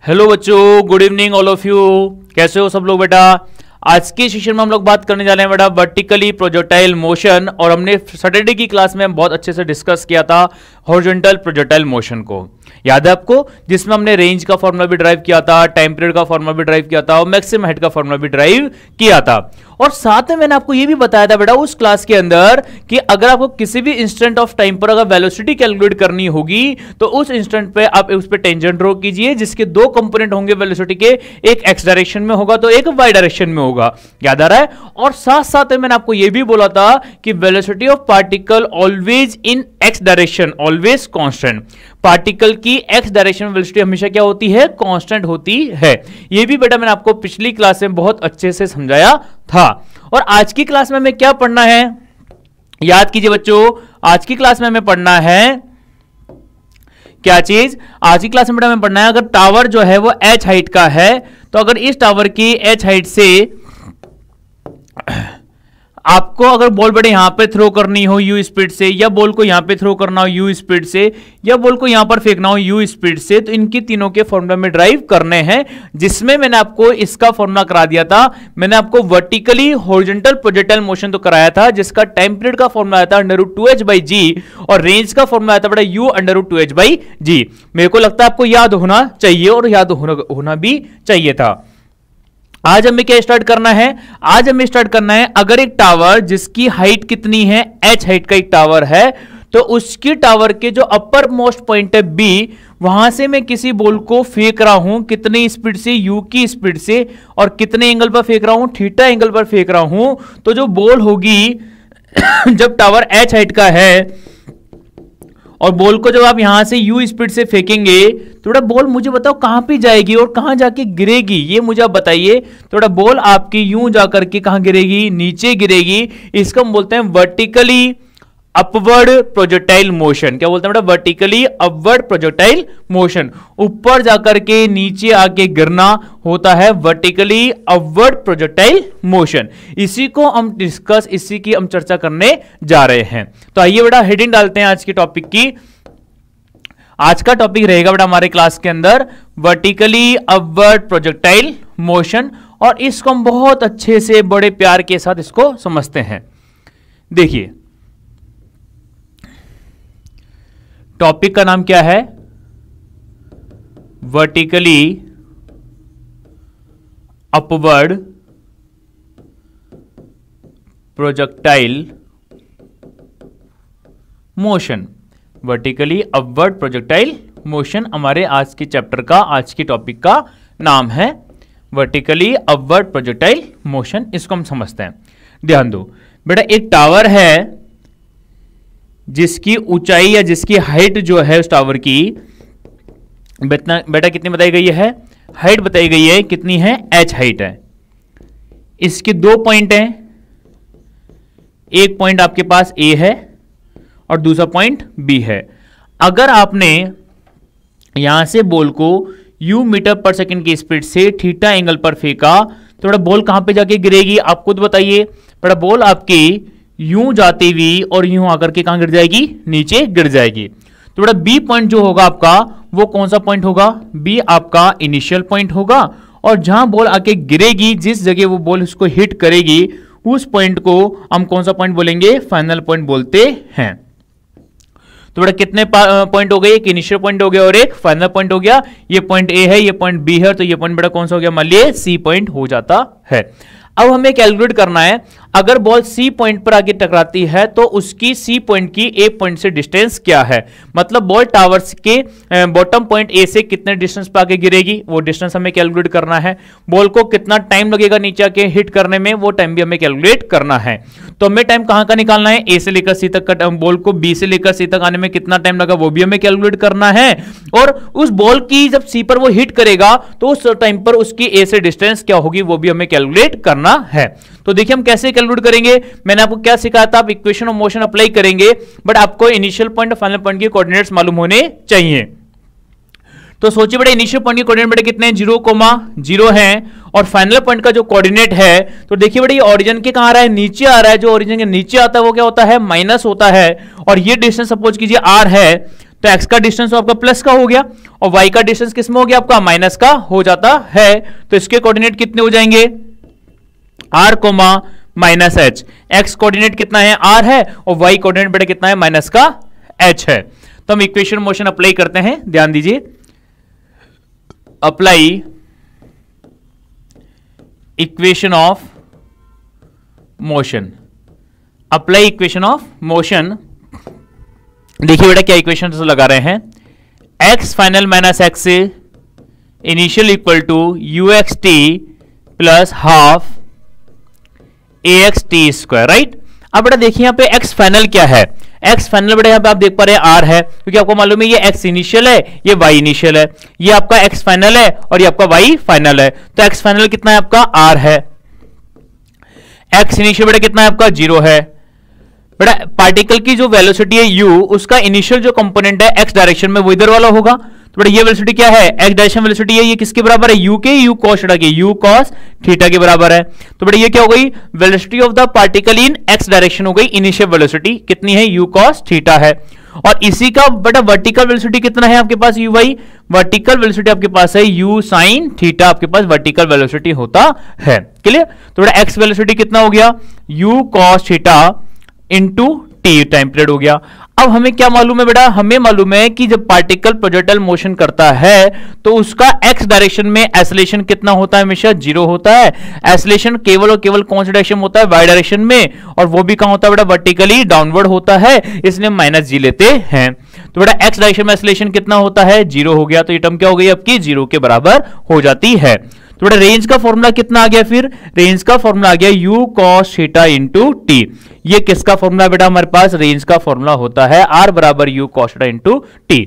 Hello बच्चों, good evening all of you. कैसे हो सब लोग बेटा? आज के सेशन में हम लोग बात करने जा रहे हैं बेटा वर्टिकली प्रोजेक्टाइल मोशन, और हमने सैटरडे की क्लास में बहुत अच्छे से डिस्कस किया था हॉरिजॉन्टल प्रोजेक्टाइल मोशन को। याद है आपको? जिसमें हमने रेंज का फॉर्मूला भी ड्राइव किया था, टाइम पीरियड का फॉर्मूला भी ड्राइव किया था और मैक्सिमम हाइट का फॉर्मूला भी ड्राइव किया था। और साथ में मैंने आपको यह भी बताया था बेटा उस क्लास के अंदर कि अगर आपको किसी भी इंस्टेंट ऑफ टाइम पर अगर वेलोसिटी कैलकुलेट करनी होगी तो उस इंस्टेंट पे आप उस पर टेंजेंट ड्रॉ कीजिए, जिसके दो कंपोनेंट होंगे वेलोसिटी के, एक एक्स डायरेक्शन में होगा तो एक वाई डायरेक्शन में होगा। याद आ रहा है? और साथ साथ मैंने आपको यह भी बोला था कि velocity of particle always in x direction always constant. Particle की एक्स डायरेक्शन में वेलोसिटी हमेशा क्या होती है? कांस्टेंट होती है। यह भी बेटा मैंने आपको पिछली क्लास में बहुत अच्छे से समझाया था। और आज की क्लास में हमें क्या पढ़ना है? याद कीजिए बच्चों, आज की क्लास में हमें पढ़ना है क्या चीज? आज की क्लास में बेटा हमें पढ़ना है, अगर टावर जो है वो h हाइट का है तो अगर इस टावर की h हाइट से आपको अगर बॉल बेटा यहां पे थ्रो करनी हो u स्पीड से, या बॉल को यहां पे थ्रो करना हो u स्पीड से, या बॉल को यहां पर फेंकना हो u स्पीड से, तो इनकी तीनों के फॉर्मूला में ड्राइव करने हैं, जिसमें मैंने आपको इसका फॉर्मूला करा दिया था। मैंने आपको वर्टिकली हॉरिजॉन्टल प्रोजेक्टाइल मोशन तो कराया था, जिसका टाइम पीरियड का फॉर्मूला आया था √2h/g और रेंज का फॉर्मूला आया था बेटा u √2h/g। मेरे को लगता है आपको याद होना चाहिए और याद होना भी चाहिए था। आज हमें क्या स्टार्ट करना है? आज हमें स्टार्ट करना है, अगर एक टावर जिसकी हाइट कितनी है, h हाइट का एक टावर है, तो उसकी टावर के जो अपर मोस्ट पॉइंट है B, वहां से मैं किसी बॉल को फेंक रहा हूं कितनी स्पीड से? u की स्पीड से। और कितने एंगल पर फेंक रहा हूं? थीटा एंगल पर फेंक रहा हूं। तो जो बॉल होगी जब टावर h हाइट का है और बॉल को जब आप यहां से u स्पीड से फेंकेंगे थोड़ा बॉल मुझे बताओ कहां पे जाएगी और कहां जाके गिरेगी, ये मुझे आप बताइए। थोड़ा बॉल आपकी यूं जाकर के कहां गिरेगी? नीचे गिरेगी। इसको हम बोलते हैं वर्टिकली अपवर्ड प्रोजेक्टाइल मोशन। क्या बोलते हैं बेटा? Vertically upward projectile motion. ऊपर जाकर के नीचे आके गिरना होता है वर्टिकली अपवर्ड प्रोजेक्टाइल मोशन। इसी को हम इसी की हम चर्चा करने जा रहे हैं। तो आइए बेटा हेडिंग डालते हैं आज के टॉपिक की। आज का टॉपिक रहेगा बेटा हमारे क्लास के अंदर वर्टिकली अपवर्ड प्रोजेक्टाइल मोशन, और इसको हम बहुत अच्छे से बड़े प्यार के साथ इसको समझते हैं। देखिए टॉपिक का नाम क्या है? Vertically upward projectile motion. Vertically upward projectile motion हमारे आज के चैप्टर का, आज की टॉपिक का नाम है वर्टिकली अपवर्ड प्रोजेक्टाइल मोशन। इसको हम समझते हैं। ध्यान दो बेटा, एक टावर है जिसकी ऊंचाई या जिसकी हाइट जो है उस टावर की बेटा कितनी बताई गई है? हाइट बताई गई है कितनी है? h हाइट है। इसके दो पॉइंट हैं, एक पॉइंट आपके पास A है और दूसरा पॉइंट B है। अगर आपने यहां से बॉल को u मीटर पर सेकंड की स्पीड से थीटा एंगल पर फेंका तो बेटा बॉल कहां पे जाके गिरेगी? आप खुद बताइए। बेटा बॉल आपकी यूं जाती हुई और यूं आकर के कहां गिर जाएगी? नीचे गिर जाएगी। तो बेटा बी पॉइंट जो होगा आपका वो कौन सा पॉइंट होगा? बी आपका इनिशियल पॉइंट होगा, और जहां बॉल आके गिरेगी, जिस जगह वो बॉल उसको हिट करेगी, उस पॉइंट को हम कौन सा पॉइंट बोलेंगे? फाइनल पॉइंट बोलते हैं। तो बेटा कितने पॉइंट हो गए? एक इनिशियल पॉइंट हो गया और एक फाइनल पॉइंट हो गया। ये पॉइंट ए है, ये पॉइंट बी है, तो ये पॉइंट बेटा कौन सा हो गया? मान लिए सी पॉइंट हो जाता है। अब हमें कैलकुलेट करना है, अगर बॉल सी पॉइंट पर आके टकराती है तो उसकी सी पॉइंट की ए पॉइंट से डिस्टेंस क्या है। मतलब बॉल टावर्स के बॉटम पॉइंट ए से कितने डिस्टेंस पर आके गिरेगी, वो डिस्टेंस हमें कैलकुलेट करना है। बॉल को कितना टाइम लगेगा नीचे आके हिट करने में, वो टाइम भी हमें कैलकुलेट करना है। तो हमें टाइम कहां का निकालना है? ए से लेकर सी तक का। बॉल को बी से लेकर सी तक आने में कितना टाइम लगा वो भी हमें कैलकुलेट करना है। और उस बॉल की जब सी पर वो हिट करेगा तो उस टाइम पर उसकी ए से डिस्टेंस क्या होगी वो भी हमें कैलकुलेट करना है। तो देखिए हम कैसे कैलकुलेट करेंगे। मैंने आपको क्या सिखाया था? आप इक्वेशन ऑफ मोशन अप्लाई करेंगे, बट आपको इनिशियल पॉइंट और फाइनल पॉइंट के कोऑर्डिनेट्स मालूम होने चाहिए। तो सोचिए बेटा इनिशियल पॉइंट के कोऑर्डिनेट बेटा कितने हैं? 0,0 हैं, और फाइनल पॉइंट का जो कोऑर्डिनेट है तो देखिए बेटा ये ओरिजिन के कहां आ रहा है? नीचे आ रहा है। जो ओरिजिन के नीचे आता है वो क्या होता है? माइनस होता है। और ये डिस्टेंस सपोज कीजिए r है, तो x का डिस्टेंस आपका प्लस का हो गया और y का डिस्टेंस किस में हो गया आपका माइनस का हो जाता है। तो इसके कोऑर्डिनेट कितने हो जाएंगे r comma minus H. x coordinate कितना है r है और y कोऑर्डिनेट बेटा कितना है माइनस का h है। तो हम इक्वेशन मोशन अप्लाई करते हैं, ध्यान दीजिए, apply equation of motion, apply equation of motion. देखिए बेटा क्या इक्वेशन लगा रहे हैं, x final minus x initial equal to u x t plus half a x t square, right. अब बेटा देखिए यहाँ पे x फाइनल क्या है, x फाइनल बेटा यहाँ पे आप देख पा रहे हैं r है, क्योंकि आपको मालूम है ये x इनिशियल है ये y इनिशियल है, ये आपका x फाइनल है और ये आपका y फाइनल है। तो x फाइनल कितना है आपका r है, x इनिशियल बेटा कितना है आपका 0 है। बेटा पार्टिकल की जो वेलोसिटी है u, उसका इनिशियल जो कंपोनेंट है x डायरेक्शन में वो इधर वाला होगा। तो बेटा ये वेलोसिटी क्या है, x डायरेक्शन वेलोसिटी है, ये किसके बराबर है u के, u cos थीटा के, u cos थीटा के बराबर है। तो बेटा ये क्या हो गई, velocity of the particle in x direction हो गई, इनिशियल वेलोसिटी कितनी है u cos थीटा है। और इसी का बेटा वर्टिकल वेलोसिटी कितना है आपके पास u y, वर्टिकल वेलोसिटी आपके पास है u sin थीटा, आपके पास वर्टिकल वेलोसिटी होता है। क्लियर। तो बेटा x वेलोसिटी कितना हो गया u cos theta into T time period हो गया। अब हमें क्या मालूम है बेटा, हमें मालूम है कि जब पार्टिकल प्रोजेक्टाइल मोशन करता है तो उसका x डायरेक्शन में एक्सेलरेशन कितना होता है, हमेशा 0 होता है। एक्सेलरेशन केवल और केवल कौन सा डायरेक्शन होता है, y डायरेक्शन में, और वो भी कहां होता है बेटा, वर्टिकली डाउनवर्ड होता है, इसलिए माइनस जी लेते हैं। तो बेटा x डायरेक्शन में एक्सेलरेशन कितना होता है, 0 हो गया। तो ये टर्म क्या हो गई आपकी 0 के बराबर हो जाती है। तो बेटा रेंज का फॉर्मूला कितना आ गया, फिर रेंज का फॉर्मूला आ गया u cos theta into t. ये किसका फॉर्मूला बेटा, हमारे पास रेंज का फॉर्मूला होता है r बराबर u cos theta into T.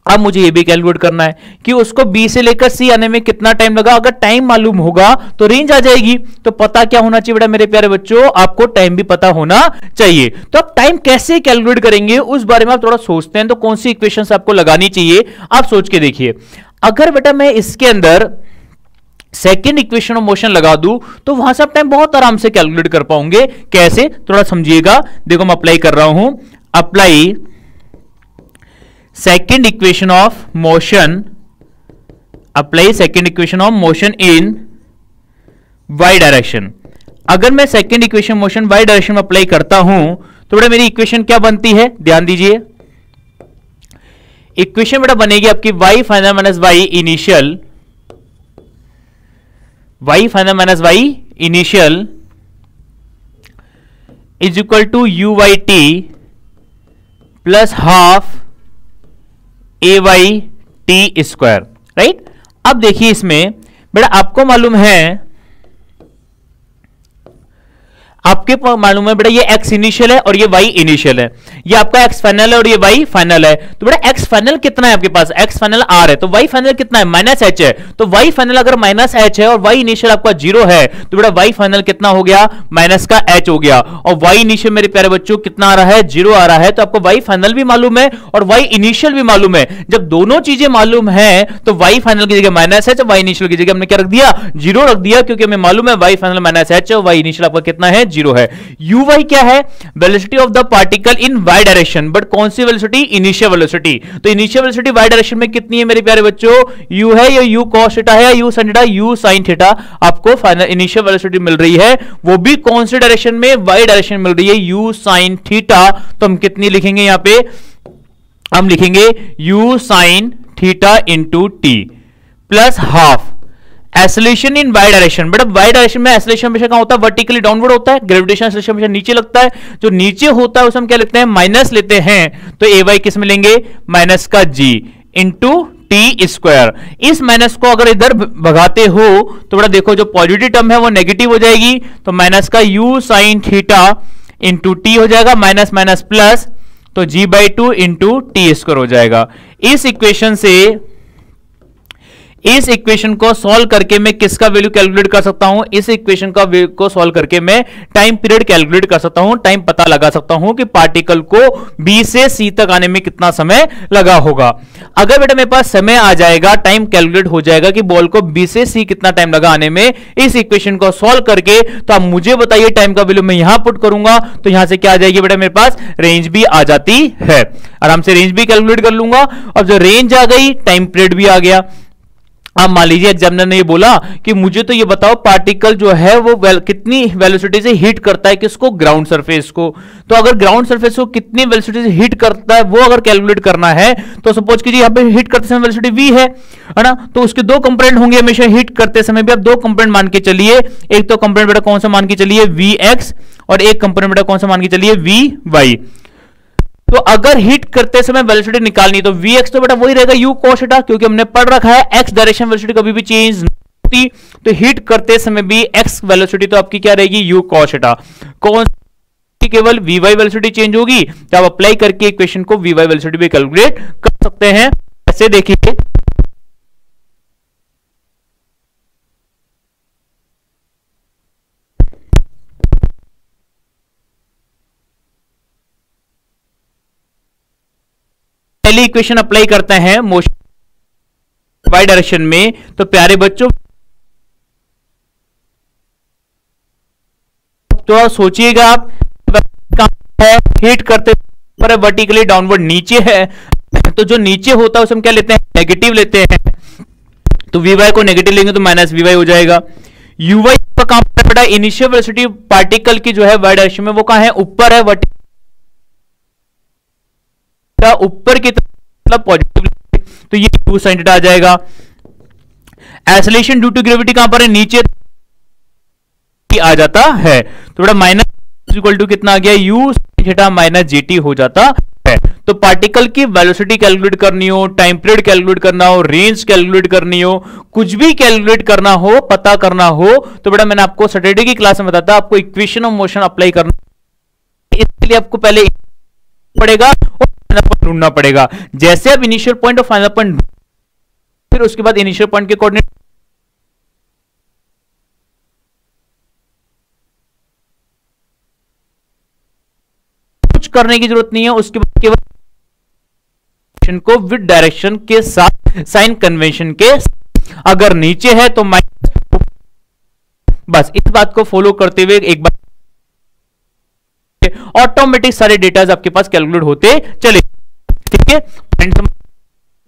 अब मुझे ये भी कैलकुलेट करना है कि उसको B से लेकर C आने में कितना टाइम लगा। अगर टाइम मालूम होगा तो रेंज आ जाएगी। तो पता क्या होना चाहिए बेटा मेरे प्यारे बच्चों, आपको टाइम भी पता होना चाहिए। तो आप टाइम कैसे कैलकुलेट करेंगे उस बारे में आप थोड़ा सोचते हैं, तो कौन सी इक्वेशंस आपको लगानी चाहिए आप सोच के देखिए। अगर बेटा मैं इसके अंदर सेकेंड इक्वेशन ऑफ मोशन लगा दूं तो वहां से आप टाइम बहुत आराम से कैलकुलेट कर पाओगे। कैसे, थोड़ा समझिएगा। देखो मैं अप्लाई कर रहा हूं, apply second equation of motion, apply second equation of motion in y direction. अगर मैं second equation motion y direction में अप्लाई करता हूं तो बेटा मेरी इक्वेशन क्या बनती है, ध्यान दीजिए। इक्वेशन बेटा बनेगी आपकी y final minus y initial, y final minus y initial is equal to u y t plus half a y t square, right. अब देखिए इसमें बेटा आपको मालूम है, आपके मालूम है बेटा ये x इनिशियल है और ये y इनिशियल है, ये आपका x फाइनल है और ये y फाइनल है। तो बेटा x फाइनल कितना है आपके पास, x फाइनल r है, तो y फाइनल कितना है माइनस h है। तो y फाइनल अगर माइनस h है और y इनिशियल आपका 0 है तो बेटा y फाइनल कितना हो गया, माइनस का h हो गया। और y इनिशियल मेरे प्यारे बच्चों कितना आ रहा है, 0 आ रहा है। तो आपको y फाइनल भी मालूम है और y इनिशियल भी मालूम है। जब दोनों चीजें मालूम है तो y फाइनल की जगह माइनस h, y इनिशियल की जगह हमने क्या रख दिया, 0 रख दिया, क्योंकि हमें मालूम है y फाइनल माइनस h है और y इनिशियल आपका कितना है, 0 है। uy क्या है, velocity of the particle in y direction, but कौन सी वेलोसिटी, इनिशियल वेलोसिटी। तो इनिशियल वेलोसिटी y डायरेक्शन में कितनी है मेरे प्यारे बच्चों, u है, या u cos थीटा है, या u sin theta, u sin theta. आपको फाइनल इनिशियल वेलोसिटी मिल रही है, वो भी कौन सी डायरेक्शन में, y डायरेक्शन मिल रही है, u sin थीटा। तो हम कितनी लिखेंगे यहां पे, हम लिखेंगे u sin theta into t plus half acceleration in y direction. बेटा y डायरेक्शन में एक्सेलरेशन हमेशा कहां होता है, वर्टिकली डाउनवर्ड होता है, ग्रेविटेशनल एक्सेलरेशन हमेशा नीचे लगता है। जो नीचे होता है उसे हम क्या लिखते हैं, माइनस लेते हैं। तो ay किस में लेंगे, माइनस का g इंटू टी स्क्वायर। इस माइनस को अगर इधर भगाते हो तो बेटा देखो जो पॉजिटिव टर्म है वो नेगेटिव हो जाएगी, तो माइनस का u sin theta into T हो जाएगा, माइनस माइनस प्लस, तो g/2 इंटू टी स्क्वायर हो जाएगा। इस इक्वेशन से इस इक्वेशन को सॉल्व करके मैं किसका वैल्यू कैलकुलेट कर सकता हूं, इस इक्वेशन को सॉल्व करके मैं टाइम पीरियड कैलकुलेट कर सकता हूं, टाइम पता लगा सकता हूं कि पार्टिकल को बी से सी तक आने में कितना समय लगा होगा। अगर बेटा मेरे पास समय आ जाएगा, टाइम कैलकुलेट हो जाएगा कि बॉल को बी से सी कितना टाइम लगा आने में, इस इक्वेशन को सॉल्व करके, तो आप मुझे बताइए टाइम का वैल्यू मैं यहां पुट करूंगा तो यहां से क्या आ जाएगी बेटा मेरे पास रेंज भी आ जाती है, आराम से रेंज भी कैलकुलेट कर लूंगा। और जो रेंज आ गई टाइम पीरियड भी आ गया। अब मान लीजिए एग्जामिनर ने ये बोला कि मुझे तो ये बताओ पार्टिकल जो है वो कितनी वेलोसिटी से हिट करता है किसको, ग्राउंड सरफेस को। तो अगर ग्राउंड सरफेस को कितनी वेलोसिटी से हिट करता है वो अगर कैलकुलेट करना है तो सपोज कीजिए यहाँ पे हिट करते समय वेलोसिटी v है ना, तो उसके दो कंपोनेंट होंगे हमेशा हिट करते समय भी। आप दो कंपोनेंट मान के चलिए, एक तो कंपोनेंट बेटा कौन सा मान के चलिए vx, और एक कंपोनेंट बेटा कौन सा मान के चलिए vy। तो अगर हिट करते समय वेलोसिटी निकालनी तो vx तो बेटा वही रहेगा u cos थीटा, क्योंकि हमने पढ़ रखा है x डायरेक्शन वेलोसिटी कभी भी चेंज नहीं होती, तो हिट करते समय भी x वेलोसिटी तो आपकी क्या रहेगी u cos थीटा। कौन केवल vy वेलोसिटी चेंज होगी, तो आप अप्लाई करके इक्वेशन को vy वेलोसिटी भी कैलकुलेट कर सकते हैं। ऐसे देखिए पहली इक्वेशन अप्लाई करते हैं मोशन वाई डायरेक्शन में, तो प्यारे बच्चों तो सोचिएगा आप है हिट करते पर वर्टिकली डाउनवर्ड नीचे है, तो जो नीचे होता है उसे हम क्या लेते हैं नेगेटिव लेते हैं, तो वी को नेगेटिव लेंगे तो माइनस वी हो जाएगा। यूवाई का काम बेटा इनिशियल वेलोसिटी पार्टिकल की जो है वाई डायरेक्शन में वो कहां है, ऊपर है, वर्टिकल ऊपर की तरफ मतलब पॉजिटिव, तो ये u sin थीटा आ जाएगा। एक्सेलरेशन ड्यू टू ग्रेविटी कहां पर है, नीचे आ जाता है, तो बेटा माइनस इक्वल टू कितना आ गया u sin theta minus gt हो जाता है। तो पार्टिकल की वेलोसिटी कैलकुलेट करनी हो, टाइम पीरियड कैलकुलेट करना हो, रेंज कैलकुलेट करनी हो, कुछ भी कैलकुलेट करना हो, पता करना हो, तो बेटा मैंने आपको सैटरडे की क्लास में बताया था आपको इक्वेशन ऑफ मोशन अप्लाई करना, इसके लिए आपको पहले पड़ेगा ढूंढना पड़ेगा। जैसे आप इनिशियल पॉइंट और फाइनल पॉइंट, फिर उसके बाद इनिशियल पॉइंट के कोऑर्डिनेट कुछ करने की जरूरत नहीं है, उसके बाद केवल को विद डायरेक्शन के साथ साइन कन्वेंशन के, अगर नीचे है तो माइनस, बस इस बात को फॉलो करते हुए एक बार ऑटोमेटिक सारे डेटाज आपके पास कैलकुलेट होते चले, ठीक है।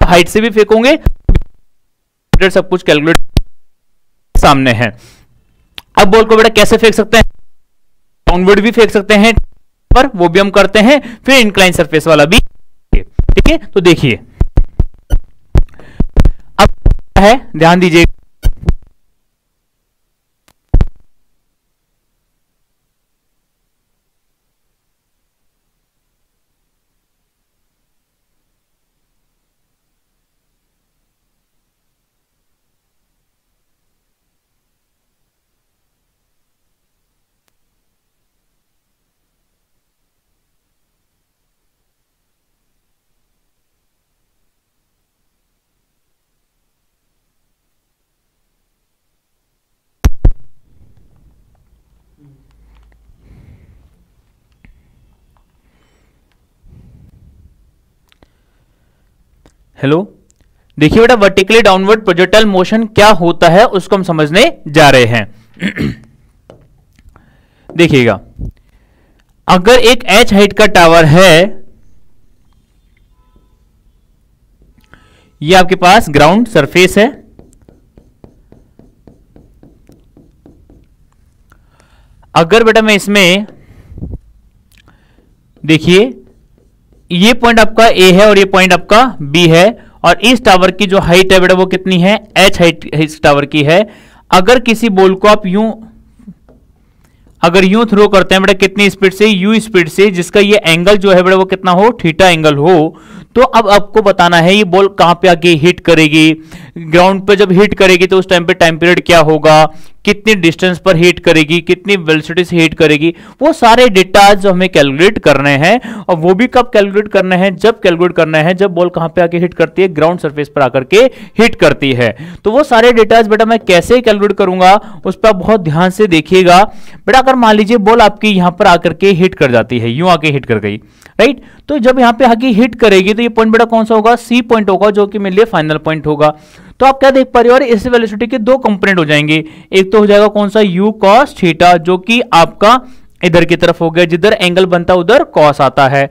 हाइट से भी फेंकोगे सब कुछ कैलकुलेट सामने है। अब बॉल को बेटा कैसे फेंक सकते हैं, डाउनवर्ड भी फेंक सकते हैं पर वो भी हम करते हैं, फिर इंक्लाइन सरफेस वाला भी, ठीक है। तो देखिए अब है, ध्यान दीजिए हेलो, देखिए बेटा वर्टिकली डाउनवर्ड प्रोजेक्टाइल मोशन क्या होता है उसको हम समझने जा रहे हैं। देखिएगा अगर एक h हाइट का टावर है, ये आपके पास ग्राउंड सरफेस है, अगर बेटा मैं इसमें देखिए ये पॉइंट आपका A है और ये पॉइंट आपका B है, और इस टावर की जो हाइट है बेटा वो कितनी है, h हाइट इस टावर की है। अगर किसी बॉल को आप अगर यूं थ्रो करते हैं बेटा कितनी स्पीड से, u स्पीड से, जिसका ये एंगल जो है बेटा वो कितना हो, थीटा एंगल हो, तो अब आपको बताना है ये बॉल कहां पे आके हिट करेगी, ग्राउंड पे जब हिट करेगी तो उस टाइम पे टाइम पीरियड क्या होगा, कितनी डिस्टेंस पर हिट करेगी, कितनी वेलोसिटी से हिट करेगी, वो सारे डेटा जो हमें कैलकुलेट करने हैं। और वो भी कब कैलकुलेट करना है, जब कैलकुलेट करना है जब बॉल कहां पे आके हिट करती है, ग्राउंड सरफेस पर आकर के हिट करती है। तो वो सारे डेटा बेटा मैं कैसे कैलकुलेट करूंगा उस पर बहुत ध्यान से देखिएगा। बेटा अगर मान लीजिए बॉल आपकी यहां पर आकर के हिट कर जाती है, यूं आके हिट कर गई, राइट, तो जब यहां पे आके हिट करेगी तो ये पॉइंट बेटा कौन सा होगा, सी पॉइंट होगा, जो कि मेरे लिए फाइनल पॉइंट होगा। तो आप क्या देख पा रहे हो, और इस वेलोसिटी के दो कंपोनेंट हो जाएंगे। एक तो हो जाएगा कौन सा, u cos थीटा, जो कि आपका इधर की तरफ हो गया, जिधर एंगल बनता है उधर cos आता है।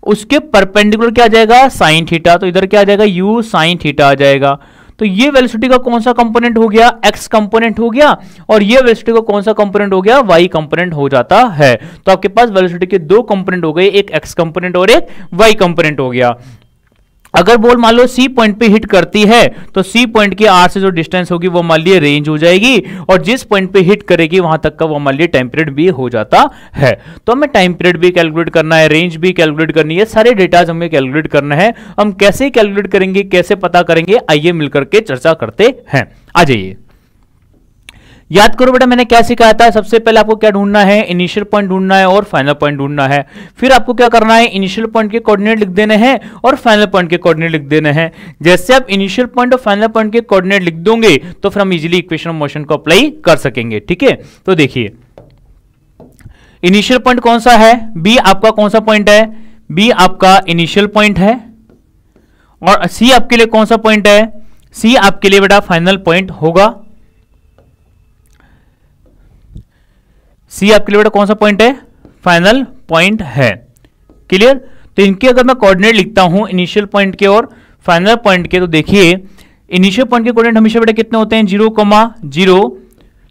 उसके परपेंडिकुलर क्या आ जाएगा, साइन थीटा, तो इधर क्या आ जाएगा, u साइन थीटा आ जाएगा। तो ये वेलोसिटी का कौन सा कंपोनेंट हो गया, x कंपोनेंट हो गया, और ये वेलोसिटी का कौन सा कंपोनेंट हो गया, y कंपोनेंट हो जाता है। तो आपके पास वेलोसिटी के दो कंपोनेंट हो गए, एक x कंपोनेंट और एक y कंपोनेंट हो गया। अगर बॉल मान लो सी पॉइंट पे हिट करती है तो सी पॉइंट की आर से जो डिस्टेंस होगी वो मान लिए रेंज हो जाएगी, और जिस पॉइंट पे हिट करेगी वहां तक का वो मान लिए टाइम पीरियड भी हो जाता है। तो हमें टाइम पीरियड भी कैलकुलेट करना है, रेंज भी कैलकुलेट करनी है, सारे डेटाज हमें कैलकुलेट करना है। हम कैसे कैलकुलेट करेंगे, कैसे पता करेंगे, आइए मिलकर के चर्चा करते हैं। आ जाइए, याद करो बेटा मैंने क्या सिखाया था। सबसे पहले आपको क्या ढूंढना है, इनिशियल पॉइंट ढूंढना है और फाइनल पॉइंट ढूंढना है। फिर आपको क्या करना है, इनिशियल पॉइंट के कोऑर्डिनेट लिख देने हैं और फाइनल पॉइंट के कोऑर्डिनेट लिख देने हैं। जैसे आप इनिशियल पॉइंट और फाइनल पॉइंट के कोऑर्डिनेट लिख दोगे तो फिर हम इजीली इक्वेशन ऑफ मोशन को अप्लाई कर सकेंगे। ठीक है, तो देखिए इनिशियल पॉइंट कौन सा है, बी आपका कौन सा पॉइंट है, बी आपका इनिशियल पॉइंट है, और सी आपके लिए कौन सा पॉइंट है, सी आपके लिए बेटा फाइनल पॉइंट होगा। सी आपके लिए बेटा कौन सा पॉइंट है, फाइनल पॉइंट है। क्लियर, तो इनके अगर मैं कोऑर्डिनेट लिखता हूं इनिशियल पॉइंट के और फाइनल पॉइंट के, तो देखिए इनिशियल पॉइंट के कोऑर्डिनेट हमेशा बेटा कितने होते हैं, 0,0।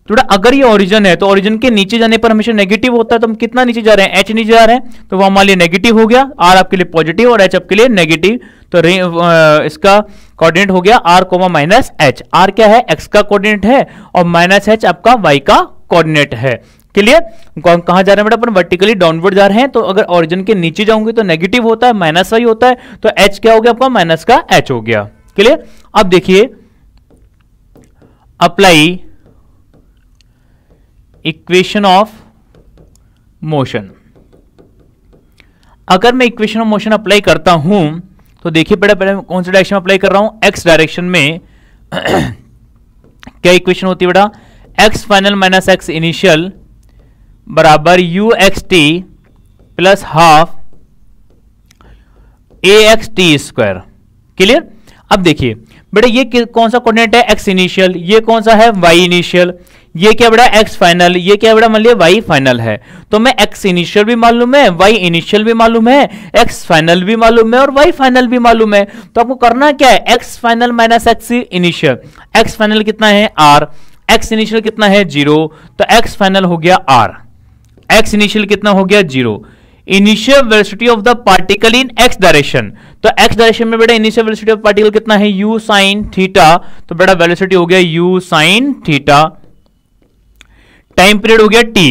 तो बेटा अगर ये ओरिजिन है तो ओरिजिन के नीचे जाने पर हमेशा नेगेटिव होता है, तो हम कितना नीचे जा रहे हैं, h नीचे जा रहे हैं, तो वो हमारे लिए नेगेटिव हो गया, r आपके लिए पॉजिटिव और h आपके लिए नेगेटिव। तो इसका कोऑर्डिनेट हो गया r, माइनस h। r क्या है, x का कोऑर्डिनेट है और माइनस h आपका y का कोऑर्डिनेट है। क्लियर, कहां जा रहे हैं बेटा अपन, वर्टिकली डाउनवर्ड जा रहे हैं। तो अगर ओरिजिन के नीचे जाऊंगे तो नेगेटिव होता है, माइनस y होता है, तो h क्या हो गया आपका, माइनस का h हो गया। क्लियर, अब देखिए अप्लाई इक्वेशन ऑफ मोशन। अगर मैं इक्वेशन ऑफ मोशन अप्लाई करता हूं तो देखिए बेटा पहले कौन सी डायरेक्शन में अप्लाई कर रहा हूं, x डायरेक्शन में क्या इक्वेशन होती है बेटा, x final minus x initial बराबर u x t plus half a x t square. Clear, अब देखिए बेटा ये कौन सा कोऑर्डिनेट है, x इनिशियल, ये कौन सा है, y इनिशियल, ये क्या बेटा x फाइनल, ये क्या बेटा मान लिया y फाइनल है। तो मैं x इनिशियल भी मालूम है, y इनिशियल भी मालूम है, x फाइनल भी मालूम है और y फाइनल भी मालूम है। तो आपको करना क्या है, x final minus x initial, x final कितना है r, x इनिशियल कितना है 0, तो x फाइनल हो गया r, x इनिशियल कितना हो गया 0। Initial velocity of the particle in x direction, तो x डायरेक्शन में बेटा इनिशियल वेलोसिटी ऑफ पार्टिकल कितना है, u साइन थीटा, तो बेटा वेलोसिटी हो गया u sine theta. Time period हो गया t।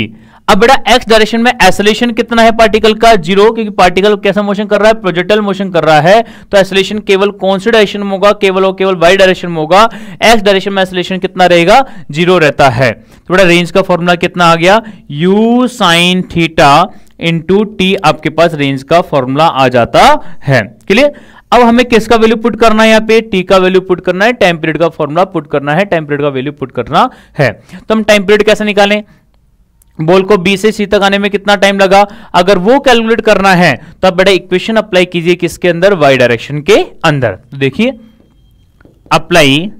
अब बेटा x डायरेक्शन में एक्सेलरेशन कितना है पार्टिकल का, 0, क्योंकि पार्टिकल कैसा मोशन कर रहा है, प्रोजेक्टाइल मोशन कर रहा है। तो एक्सेलरेशन केवल कौन सी डायरेक्शन में होगा, केवल और केवल y डायरेक्शन में होगा। x डायरेक्शन में एक्सेलरेशन कितना रहेगा, 0 रहता है। तो बेटा रेंज का फॉर्मूला कितना आ गया, u sine theta into T, आपके पास रेंज का फॉर्मूला आ जाता है। क्लियर, अब हमें किसका वैल्यू पुट करना है, यहाँ पे टी का वैल्यू पुट करना है, टाइम पीरियड का फॉर्मूला पुट करना है, टाइम पीरियड का वैल्यू पुट करना है। तो हम टाइम पीरियड कैसे निकालें, बॉल को बी से सी तक आने में कितना टाइम लगा, अगर वो कैलकुलेट करना है तो बेटा इक्वेशन अप्लाई कीजिए किसके अंदर, वाई डायरेक्शन के अंदर। तो देखिए apply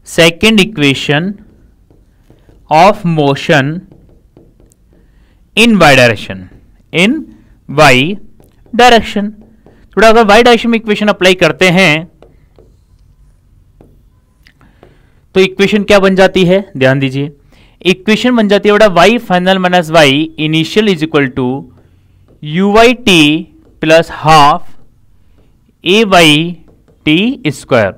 second equation of motion in y direction, in y direction. थोड़ा अगर वाई डायरेक्शन में इक्वेशन अप्लाई करते हैं तो इक्वेशन क्या बन जाती है, ध्यान दीजिए, इक्वेशन बन जाती है बेटा y final minus y initial is equal to u y t plus half a y t square.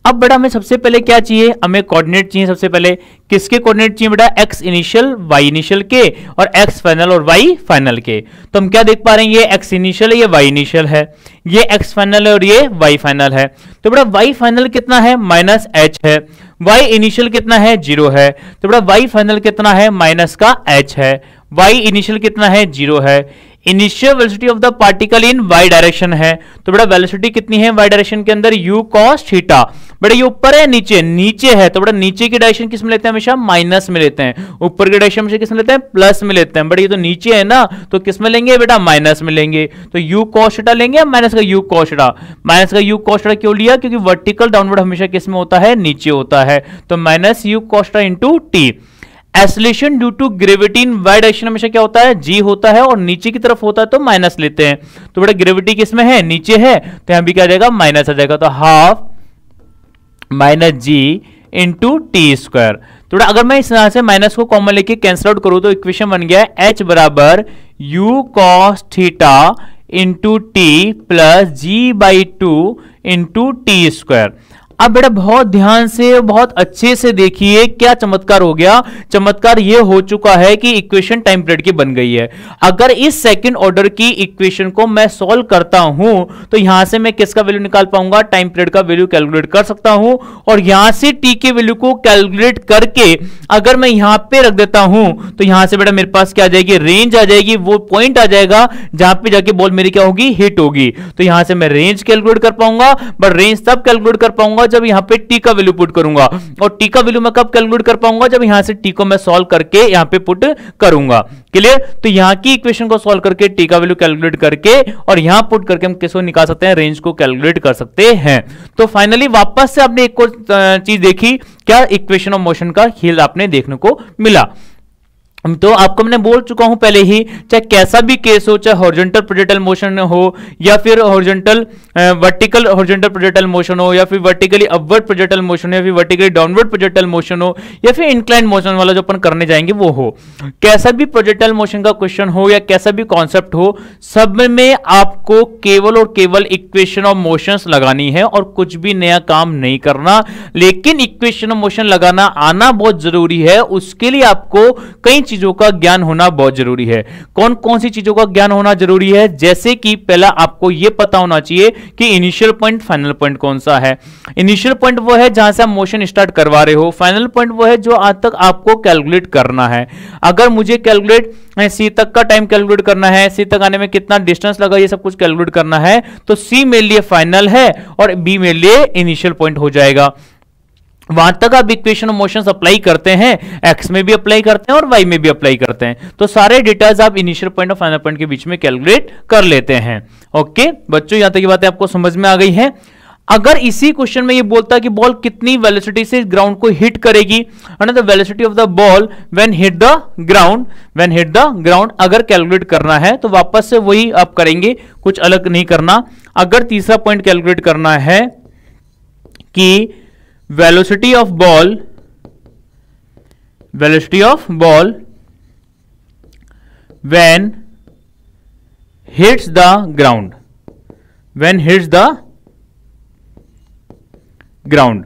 अब बेटा हमें सबसे पहले क्या चाहिए, हमें कोऑर्डिनेट चाहिए। सबसे पहले किसके कोऑर्डिनेट चाहिए बेटा, एक्स इनिशियल वाई इनिशियल के और एक्स फाइनल और वाई फाइनल के। तो हम क्या देख पा रहे हैं, ये एक्स इनिशियल है, ये वाई इनिशियल है, ये एक्स फाइनल है और ये वाई फाइनल है। तो बेटा वाई फाइनल कितना है, माइनस एच है। वाई इनिशियल कितना है, 0 है। तो बेटा वाई फाइनल कितना है, माइनस का एच है। वाई इनिशियल कितना है, 0 है। Initial velocity of the particle in y direction है। तो बेटा वेलोसिटी कितनी है वाई डायरेक्शन के अंदर, u cos थीटा। बेटा ये ऊपर है नीचे, नीचे है, तो बेटा नीचे की डायरेक्शन किस में लेते हैं, हमेशा माइनस में लेते हैं। ऊपर की डायरेक्शन हमेशा किस में लेते हैं, प्लस में लेते हैं। बेटा ये तो नीचे है ना, तो किस में लेंगे बेटा, माइनस में लेंगे। तो u cos थीटा लेंगे माइनस का u cos थीटा। माइनस का u cos थीटा क्यों लिया, क्योंकि वर्टिकल डाउनवर्ड हमेशा किस में होता है, नीचे होता है। तो minus u cos theta into t. Acceleration due to gravity in y direction हमेशा क्या होता है, जी होता है, और नीचे की तरफ होता है तो माइनस लेते हैं। तो बेटा ग्रेविटी किसमें है, नीचे है, तो यहां भी क्या आ जाएगा, माइनस आ जाएगा। तो हाफ माइनस जी इंटू टी स्क्वायर। तो बेटा अगर मैं इस तरह से माइनस को कॉमन लेके कैंसिल आउट करूं तो इक्वेशन बन गया है एच बराबर u cos theta into t plus g by two into t square. अब बेटा बहुत ध्यान से बहुत अच्छे से देखिए क्या चमत्कार हो गया। चमत्कार ये हो चुका है कि इक्वेशन टाइम पीरियड की बन गई है। अगर इस सेकंड ऑर्डर की इक्वेशन को मैं सॉल्व करता हूं तो यहां से मैं किसका वैल्यू निकाल पाऊंगा, टाइम पीरियड का वैल्यू कैलकुलेट कर सकता हूं। और यहां से टी के वैल्यू को कैलकुलेट करके अगर मैं यहां पे रख देता हूं तो यहां से बेटा मेरे पास क्या आ जाएगी, रेंज आ जाएगी, वो पॉइंट आ जाएगा जहां पे जाके बॉल मेरी क्या होगी, हिट होगी। तो यहां से मैं रेंज कैलकुलेट कर पाऊंगा, बट रेंज तब कैलकुलेट कर पाऊंगा जब यहां पे टी का वैल्यू पुट करूंगा। और टी का वैल्यू मैं कब कैलकुलेट कर पाऊंगा, जब यहां से टी को मैं सॉल्व करके यहां पे पुट करूंगा। क्लियर। तो यहां की इक्वेशन को सॉल्व करके टी का वैल्यू कैलकुलेट करके और यहां पुट करके हम किसको निकाल सकते हैं, रेंज को कैलकुलेट कर सकते हैं। तो फाइनली वापस से आपने एक और चीज देखी, क्या इक्वेशन ऑफ मोशन का खेल आपने देखने को मिला। तो आपको मैंने बोल चुका हूं पहले ही, चाहे कैसा भी केस हो, चाहे हॉरिजॉन्टल प्रोजेक्टाइल मोशन हो या फिर horizontal vertical horizontal projectile motion हो या फिर वर्टिकली अपवर्ड प्रोजेक्टाइल मोशन हो या फिर वर्टिकली डाउनवर्ड प्रोजेक्टाइल मोशन हो या फिर इंक्लाइंड मोशन वाला जो अपन करने जाएंगे वो हो, कैसा भी प्रोजेक्टाइल मोशन का क्वेश्चन हो या कैसा भी कॉन्सेप्ट हो, सब में आपको केवल और केवल इक्वेशन ऑफ मोशंस लगानी है और कुछ भी नया काम नहीं करना। लेकिन इक्वेशन ऑफ मोशन लगाना आना बहुत जरूरी है, उसके लिए आपको कई चीजों का ज्ञान होना बहुत जरूरी है। कौन कौन सी चीजों का ज्ञान होना जरूरी है, जैसे कि पहला आपको यह पता होना चाहिए कि इनिशियल पॉइंट फाइनल पॉइंट कौन सा है। इनिशियल पॉइंट वो है जहां से आप मोशन स्टार्ट करवा रहे हो, फाइनल पॉइंट वो है जो आज तक आपको कैलकुलेट करना है। अगर मुझे कैलकुलेट सी तक का टाइम कैलकुलेट करना है, सी तक आने में कितना डिस्टेंस लगा, ये सब कुछ कैलकुलेट करना है, तो सी मेरे लिए फाइनल है और बी मेरे लिए इनिशियल पॉइंट हो जाएगा। वहां तक आप इक्वेशन ऑफ मोशंस अप्लाई करते हैं, एक्स में भी अप्लाई करते हैं और वाई में भी अप्लाई करते हैं, तो सारे डेटाज आप इनिशियल पॉइंट और फाइनल पॉइंट के बीच में कैलकुलेट कर लेते हैं। ओके बच्चों, यहां तक की बातें आपको समझ में आ गई है। अगर इसी क्वेश्चन में ये बोलता है कि बॉल कितनी वेलोसिटी से ग्राउंड को हिट करेगी, the velocity of the ball when hit the ground, अगर कैलकुलेट करना है तो वापस से वही आप करेंगे, कुछ अलग नहीं करना। अगर तीसरा पॉइंट कैलकुलेट करना है कि velocity of ball when hits the ground,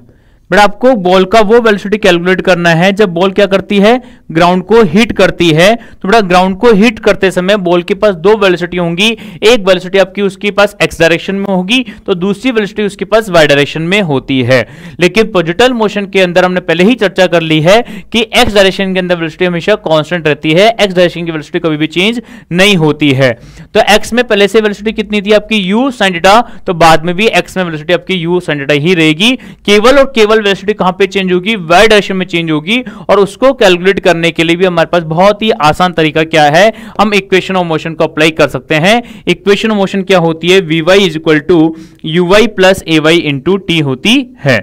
but आपको बॉल का वो वेलोसिटी कैलकुलेट करना है जब बॉल क्या करती है, ग्राउंड को हिट करती है। तो बेटा ग्राउंड को हिट करते समय बॉल के पास दो वेलोसिटी होंगी, एक वेलोसिटी आपकी उसके पास एक्स डायरेक्शन में होगी तो दूसरी वेलोसिटी उसके पास वाई डायरेक्शन में होती है। लेकिन प्रोजेक्टाइल मोशन के अंदर हमने पहले ही चर्चा कर ली है कि एक्स डायरेक्शन के अंदर वेलोसिटी हमेशा कांस्टेंट रहती है, एक्स डायरेक्शन की वेलोसिटी कभी भी चेंज नहीं होती है। तो एक्स में पहले से वेलोसिटी कितनी थी आपकी, यू साइन थीटा, तो बाद में भी एक्स में वेलोसिटी आपकी यू साइन थीटा ही रहेगी। केवल और केवल वेलोसिटी कहां पे चेंज होगी, वाई डायरेक्शन में चेंज होगी। और उसको कैलकुलेट करने के लिए भी हमारे पास बहुत ही आसान तरीका क्या है, हम इक्वेशन ऑफ मोशन को अप्लाई कर सकते हैं। इक्वेशन ऑफ मोशन क्या होती है, v y is equal to u y plus a y into t होती है।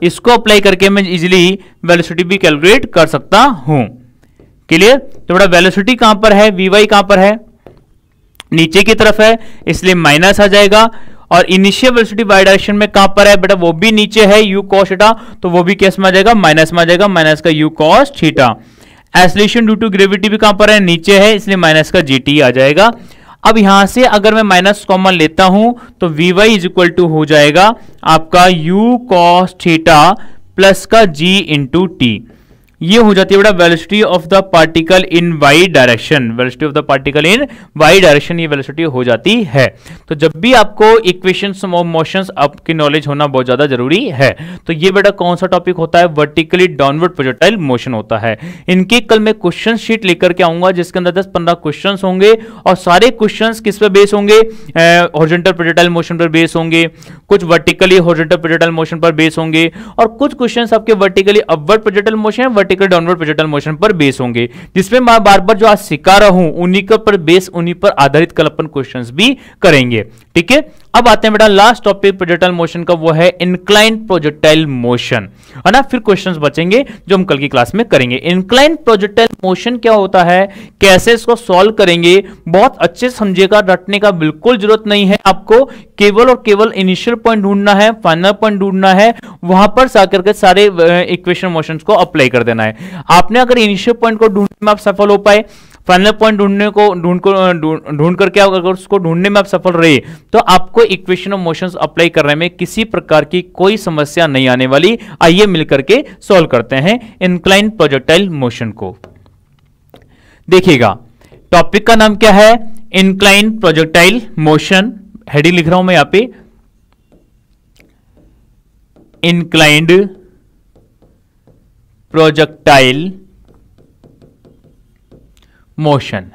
इसको अप्लाई करके मैं इजिली वेलोसिटी भी कैलकुलेट कर सकता हूं। क्लियर। तो बड़ा वेलोसिटी कहां पर है, वी वाई कहां पर है, नीचे की तरफ है, इसलिए माइनस आ जाएगा। और इनिशियल वेलोसिटी वाई डायरेक्शन में कहां पर है बेटा, वो भी नीचे है, यू कॉस थीटा, तो वो भी कैसे में आ जाएगा, माइनस में आ जाएगा, माइनस का u cos theta. Acceleration due to gravity भी कहां पर है, नीचे है, इसलिए माइनस का जीटी आ जाएगा। अब यहां से अगर मैं माइनस कॉमन लेता हूं तो v y is equal to हो जाएगा आपका u cos थीटा प्लस का g इंटू टी। ये हो जाती है बेटा velocity of the particle in y direction, velocity of the particle in y direction ये वेलोसिटी हो जाती है। तो जब भी आपको इक्वेशंस ऑफ मोशंस आपकी नॉलेज होना बहुत ज्यादा जरूरी है। तो ये बेटा कौन सा टॉपिक होता है, वर्टिकली डाउनवर्ड प्रोजेक्टाइल मोशन होता है। इनकी कल मैं क्वेश्चन शीट लेकर के आऊंगा जिसके अंदर 10-15 क्वेश्चन होंगे और सारे क्वेश्चन किस पे बेस होंगे, हॉरिजॉन्टल प्रोजेक्टाइल मोशन पर बेस होंगे, कुछ वर्टिकली हॉरिजॉन्टल प्रोजेक्टाइल मोशन पर बेस होंगे और कुछ क्वेश्चन आपके vertically upward projectile motion, vertical downward projectile motion पर बेस होंगे, जिसमें मैं बार बार जो आज सिखा रहा हूं उन्हीं का पर बेस, उन्हीं पर आधारित कल अपन क्वेश्चंस भी करेंगे। ठीक है, अब आते हैं बेटा लास्ट टॉपिक प्रोजेक्टाइल मोशन का, वो है इंक्लाइंड प्रोजेक्टाइल मोशन, है ना। फिर क्वेश्चंस बचेंगे जो हम कल की क्लास में करेंगे। इंक्लाइंड प्रोजेक्टाइल मोशन क्या होता है, कैसे इसको सॉल्व करेंगे, बहुत अच्छे समझिएगा, रटने का बिल्कुल जरूरत नहीं है आपको, केवल और केवल इनिशियल पॉइंट ढूंढना है, फाइनल पॉइंट ढूंढना है, वहां पर जाकर के सारे इक्वेशन मोशंस को अप्लाई कर देना है। आपने अगर इनिशियल पॉइंट को ढूंढने में आप सफल हो पाए, फाइनल पॉइंट ढूंढ करके अगर उसको ढूंढने में आप सफल रहे तो आपको इक्वेशन ऑफ मोशंस अप्लाई करने में किसी प्रकार की कोई समस्या नहीं आने वाली। आइए मिलकर के सॉल्व करते हैं इंक्लाइंड प्रोजेक्टाइल मोशन को। देखिएगा टॉपिक का नाम क्या है, इंक्लाइंड प्रोजेक्टाइल मोशन, हेडिंग लिख रहा हूं मैं यहां पे, inclined projectile motion,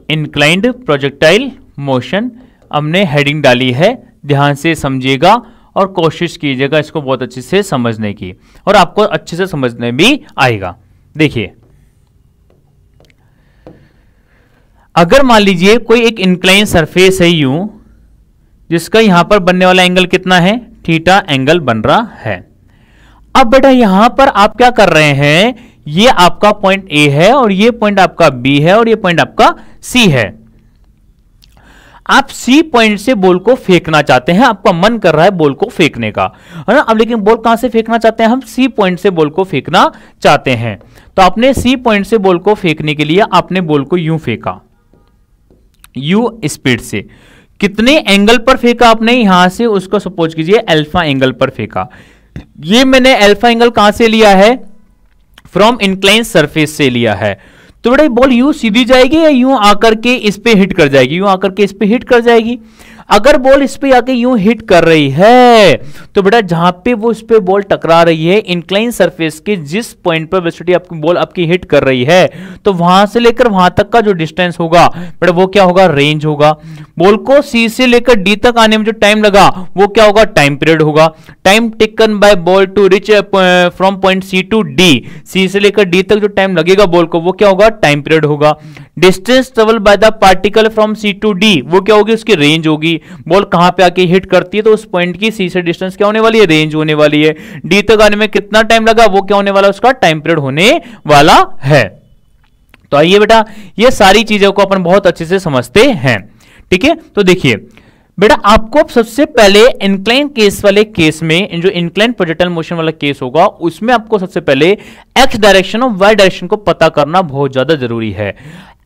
inclined projectile motion हमने हेडिंग डाली है, ध्यान से समझिएगा और कोशिश कीजिएगा इसको बहुत अच्छे से समझने की और आपको अच्छे से समझने भी आएगा। देखिए अगर मान लीजिए कोई एक इंक्लाइन सरफेस है यूं, जिसका यहां पर बनने वाला एंगल कितना है, थीटा एंगल बन रहा है। अब बेटा यहां पर आप क्या कर रहे हैं, ये आपका पॉइंट ए है और ये पॉइंट आपका बी है और ये पॉइंट आपका सी है। आप सी पॉइंट से बॉल को फेंकना चाहते हैं, आपका मन कर रहा है बॉल को फेंकने का, है ना। अब लेकिन बॉल कहां से फेंकना चाहते हैं, हम सी पॉइंट से बॉल को फेंकना चाहते हैं। तो आपने सी पॉइंट से बॉल को फेंकने के लिए आपने बॉल को यूं फेंका, यू स्पीड से। कितने एंगल पर फेंका आपने, यहां से उसको सपोज कीजिए अल्फा एंगल पर फेंका। ये मैंने अल्फा एंगल कहां से लिया है, फ्रॉम इंक्लाइन सरफेस से लिया है। तो बेटा बॉल यूं सीधी जाएगी या यूं आकर के इस पे हिट कर जाएगी, यूं आकर के इस पे हिट कर जाएगी। अगर बॉल इस पे आके यूं हिट कर रही है तो बेटा जहां पे वो इस पे बॉल टकरा रही है, इंक्लाइन सरफेस के जिस पॉइंट पर वेलोसिटी आपकी बॉल आपकी हिट कर रही है, तो वहां से लेकर वहां तक का जो डिस्टेंस होगा बेटा वो क्या होगा, रेंज होगा। बॉल को सी से लेकर डी तक आने में जो टाइम लगा वो क्या होगा, टाइम पीरियड होगा। Time taken by ball to reach from point C to D, C से लेकर डी तक जो टाइम लगेगा बॉल को वो क्या होगा, टाइम पीरियड होगा। Distance travel by the particle from C to D, वो क्या होगी, उसकी रेंज होगी। बॉल कहां पे आके हिट करती है तो उस पॉइंट की सी से डिस्टेंस क्या होने वाली है, रेंज होने वाली है। डी तक आने में कितना टाइम लगा वो क्या होने वाला है, उसका टाइम पीरियड होने वाला है। तो आइए बेटा ये सारी चीजों को अपन बहुत अच्छे से समझते हैं। ठीक है, तो देखिए बेटा आपको सबसे पहले इंक्लाइन केस वाले केस में, जो इंक्लाइन प्रोजेक्टाइल मोशन वाला केस होगा उसमें आपको सबसे पहले एक्स डायरेक्शन और वाई डायरेक्शन को पता करना बहुत ज्यादा जरूरी है।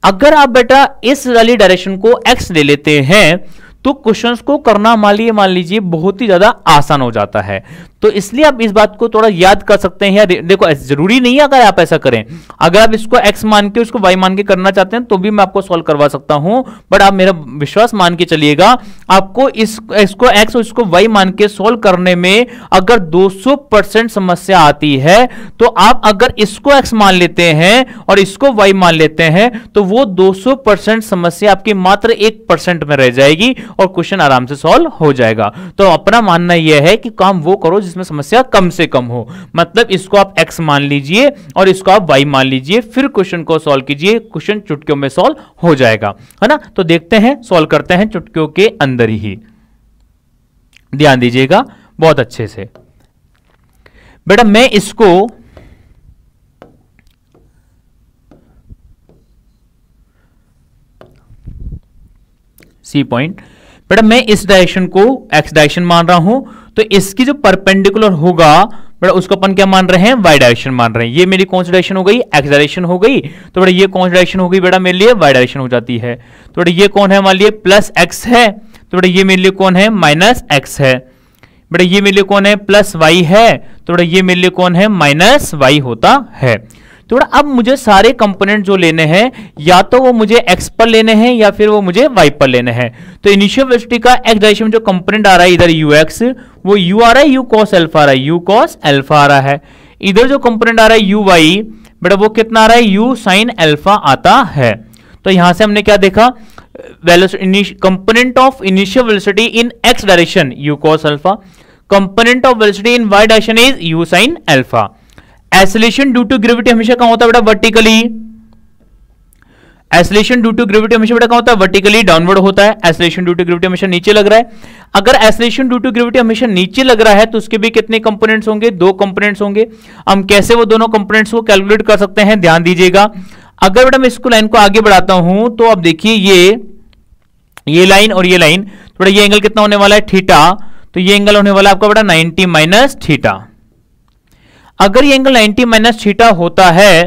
अगर आप बेटा इस वाली डायरेक्शन को एक्स ले लेते हैं तो क्वेश्चंस को करना मान लीजिए बहुत ही ज्यादा आसान हो जाता है। तो इसलिए आप इस बात को थोड़ा याद कर सकते हैं। या देखो जरूरी नहीं है अगर आप ऐसा करें, अगर आप इसको x मान के उसको y मान के करना चाहते हैं तो भी मैं आपको सॉल्व करवा सकता हूं, बट आप मेरा विश्वास मान के चलिएगा, आपको इसको x और इसको y मान के सॉल्व करने में अगर 200% समस्या आती है तो आप अगर इसको x मान लेते हैं और इसको y मान लेते हैं तो वो 200% समस्या आपकी मात्र 1% में रह जाएगी और क्वेश्चन आराम से सॉल्व हो जाएगा। तो अपना मानना यह है कि काम वो करो जिसमें समस्या कम से कम हो। मतलब इसको आप x मान लीजिए और इसको आप y मान लीजिए, फिर क्वेश्चन को सॉल्व कीजिए, क्वेश्चन चुटकियों में सॉल्व हो जाएगा, है ना। तो देखते हैं, सॉल्व करते हैं चुटकियों के अंदर ही। ध्यान दीजिएगा बहुत अच्छे से। बेटा मैं इसको सी पॉइंट, बेटा मैं इस डायरेक्शन को एक्स डायरेक्शन मान रहा हूं, तो इसकी जो परपेंडिकुलर होगा बेटा उसको अपन क्या मान रहे हैं, वाई डायरेक्शन मान रहे हैं। ये मेरी कौन सी डायरेक्शन हो गई, एक्स डायरेक्शन हो गई। तो बेटा ये कौन सी डायरेक्शन हो गई बेटा, मेरे लिए वाई डायरेक्शन हो जाती है। तो बेटा ये कौन है, मान लिए प्लस एक्स है, तो बेटा ये मेरे लिए कौन है, माइनस एक्स है। बेटा ये मेरे लिए कौन है, प्लस वाई है, तो बेटा ये मेरे लिए कौन है, माइनस वाई होता है। तो बेटा अब मुझे सारे कंपोनेंट जो लेने हैं, या तो वो मुझे x पर लेने हैं या फिर वो मुझे y पर लेने हैं। तो इनिशियल वेलोसिटी का x डायरेक्शन में जो कंपोनेंट आ रहा है इधर ux, वो u आ रहा है, u cos अल्फा आ रहा है, u cos अल्फा आ रहा है। इधर जो कंपोनेंट आ रहा है uy, बेटा वो कितना आ रहा है, u sin अल्फा आता है। तो यहां से हमने क्या देखा, component of initial velocity in x direction u cos alpha, component of velocity in y direction is u sin alpha. Acceleration due to gravity हमेशा कहां होता है बेटा, vertically. Acceleration due to gravity हमेशा बेटा कहां होता है, वर्टिकली डाउनवर्ड होता है। एक्सेलरेशन ड्यू टू ग्रेविटी हमेशा नीचे लग रहा है। अगर एक्सेलरेशन ड्यू टू ग्रेविटी हमेशा नीचे लग रहा है तो उसके भी कितने कंपोनेंट्स होंगे, दो कंपोनेंट्स होंगे। हम कैसे वो दोनों कंपोनेंट्स को कैलकुलेट कर सकते हैं, ध्यान दीजिएगा। अगर बेटा मैं इसको लाइन को आगे बढ़ाता हूं तो अब देखिए ये लाइन और ये लाइन, थोड़ा ये एंगल कितना होने वाला है, थीटा। तो ये एंगल होने वाला है आपका बेटा 90 माइनस थीटा। अगर ये एंगल 90 माइनस थीटा होता है,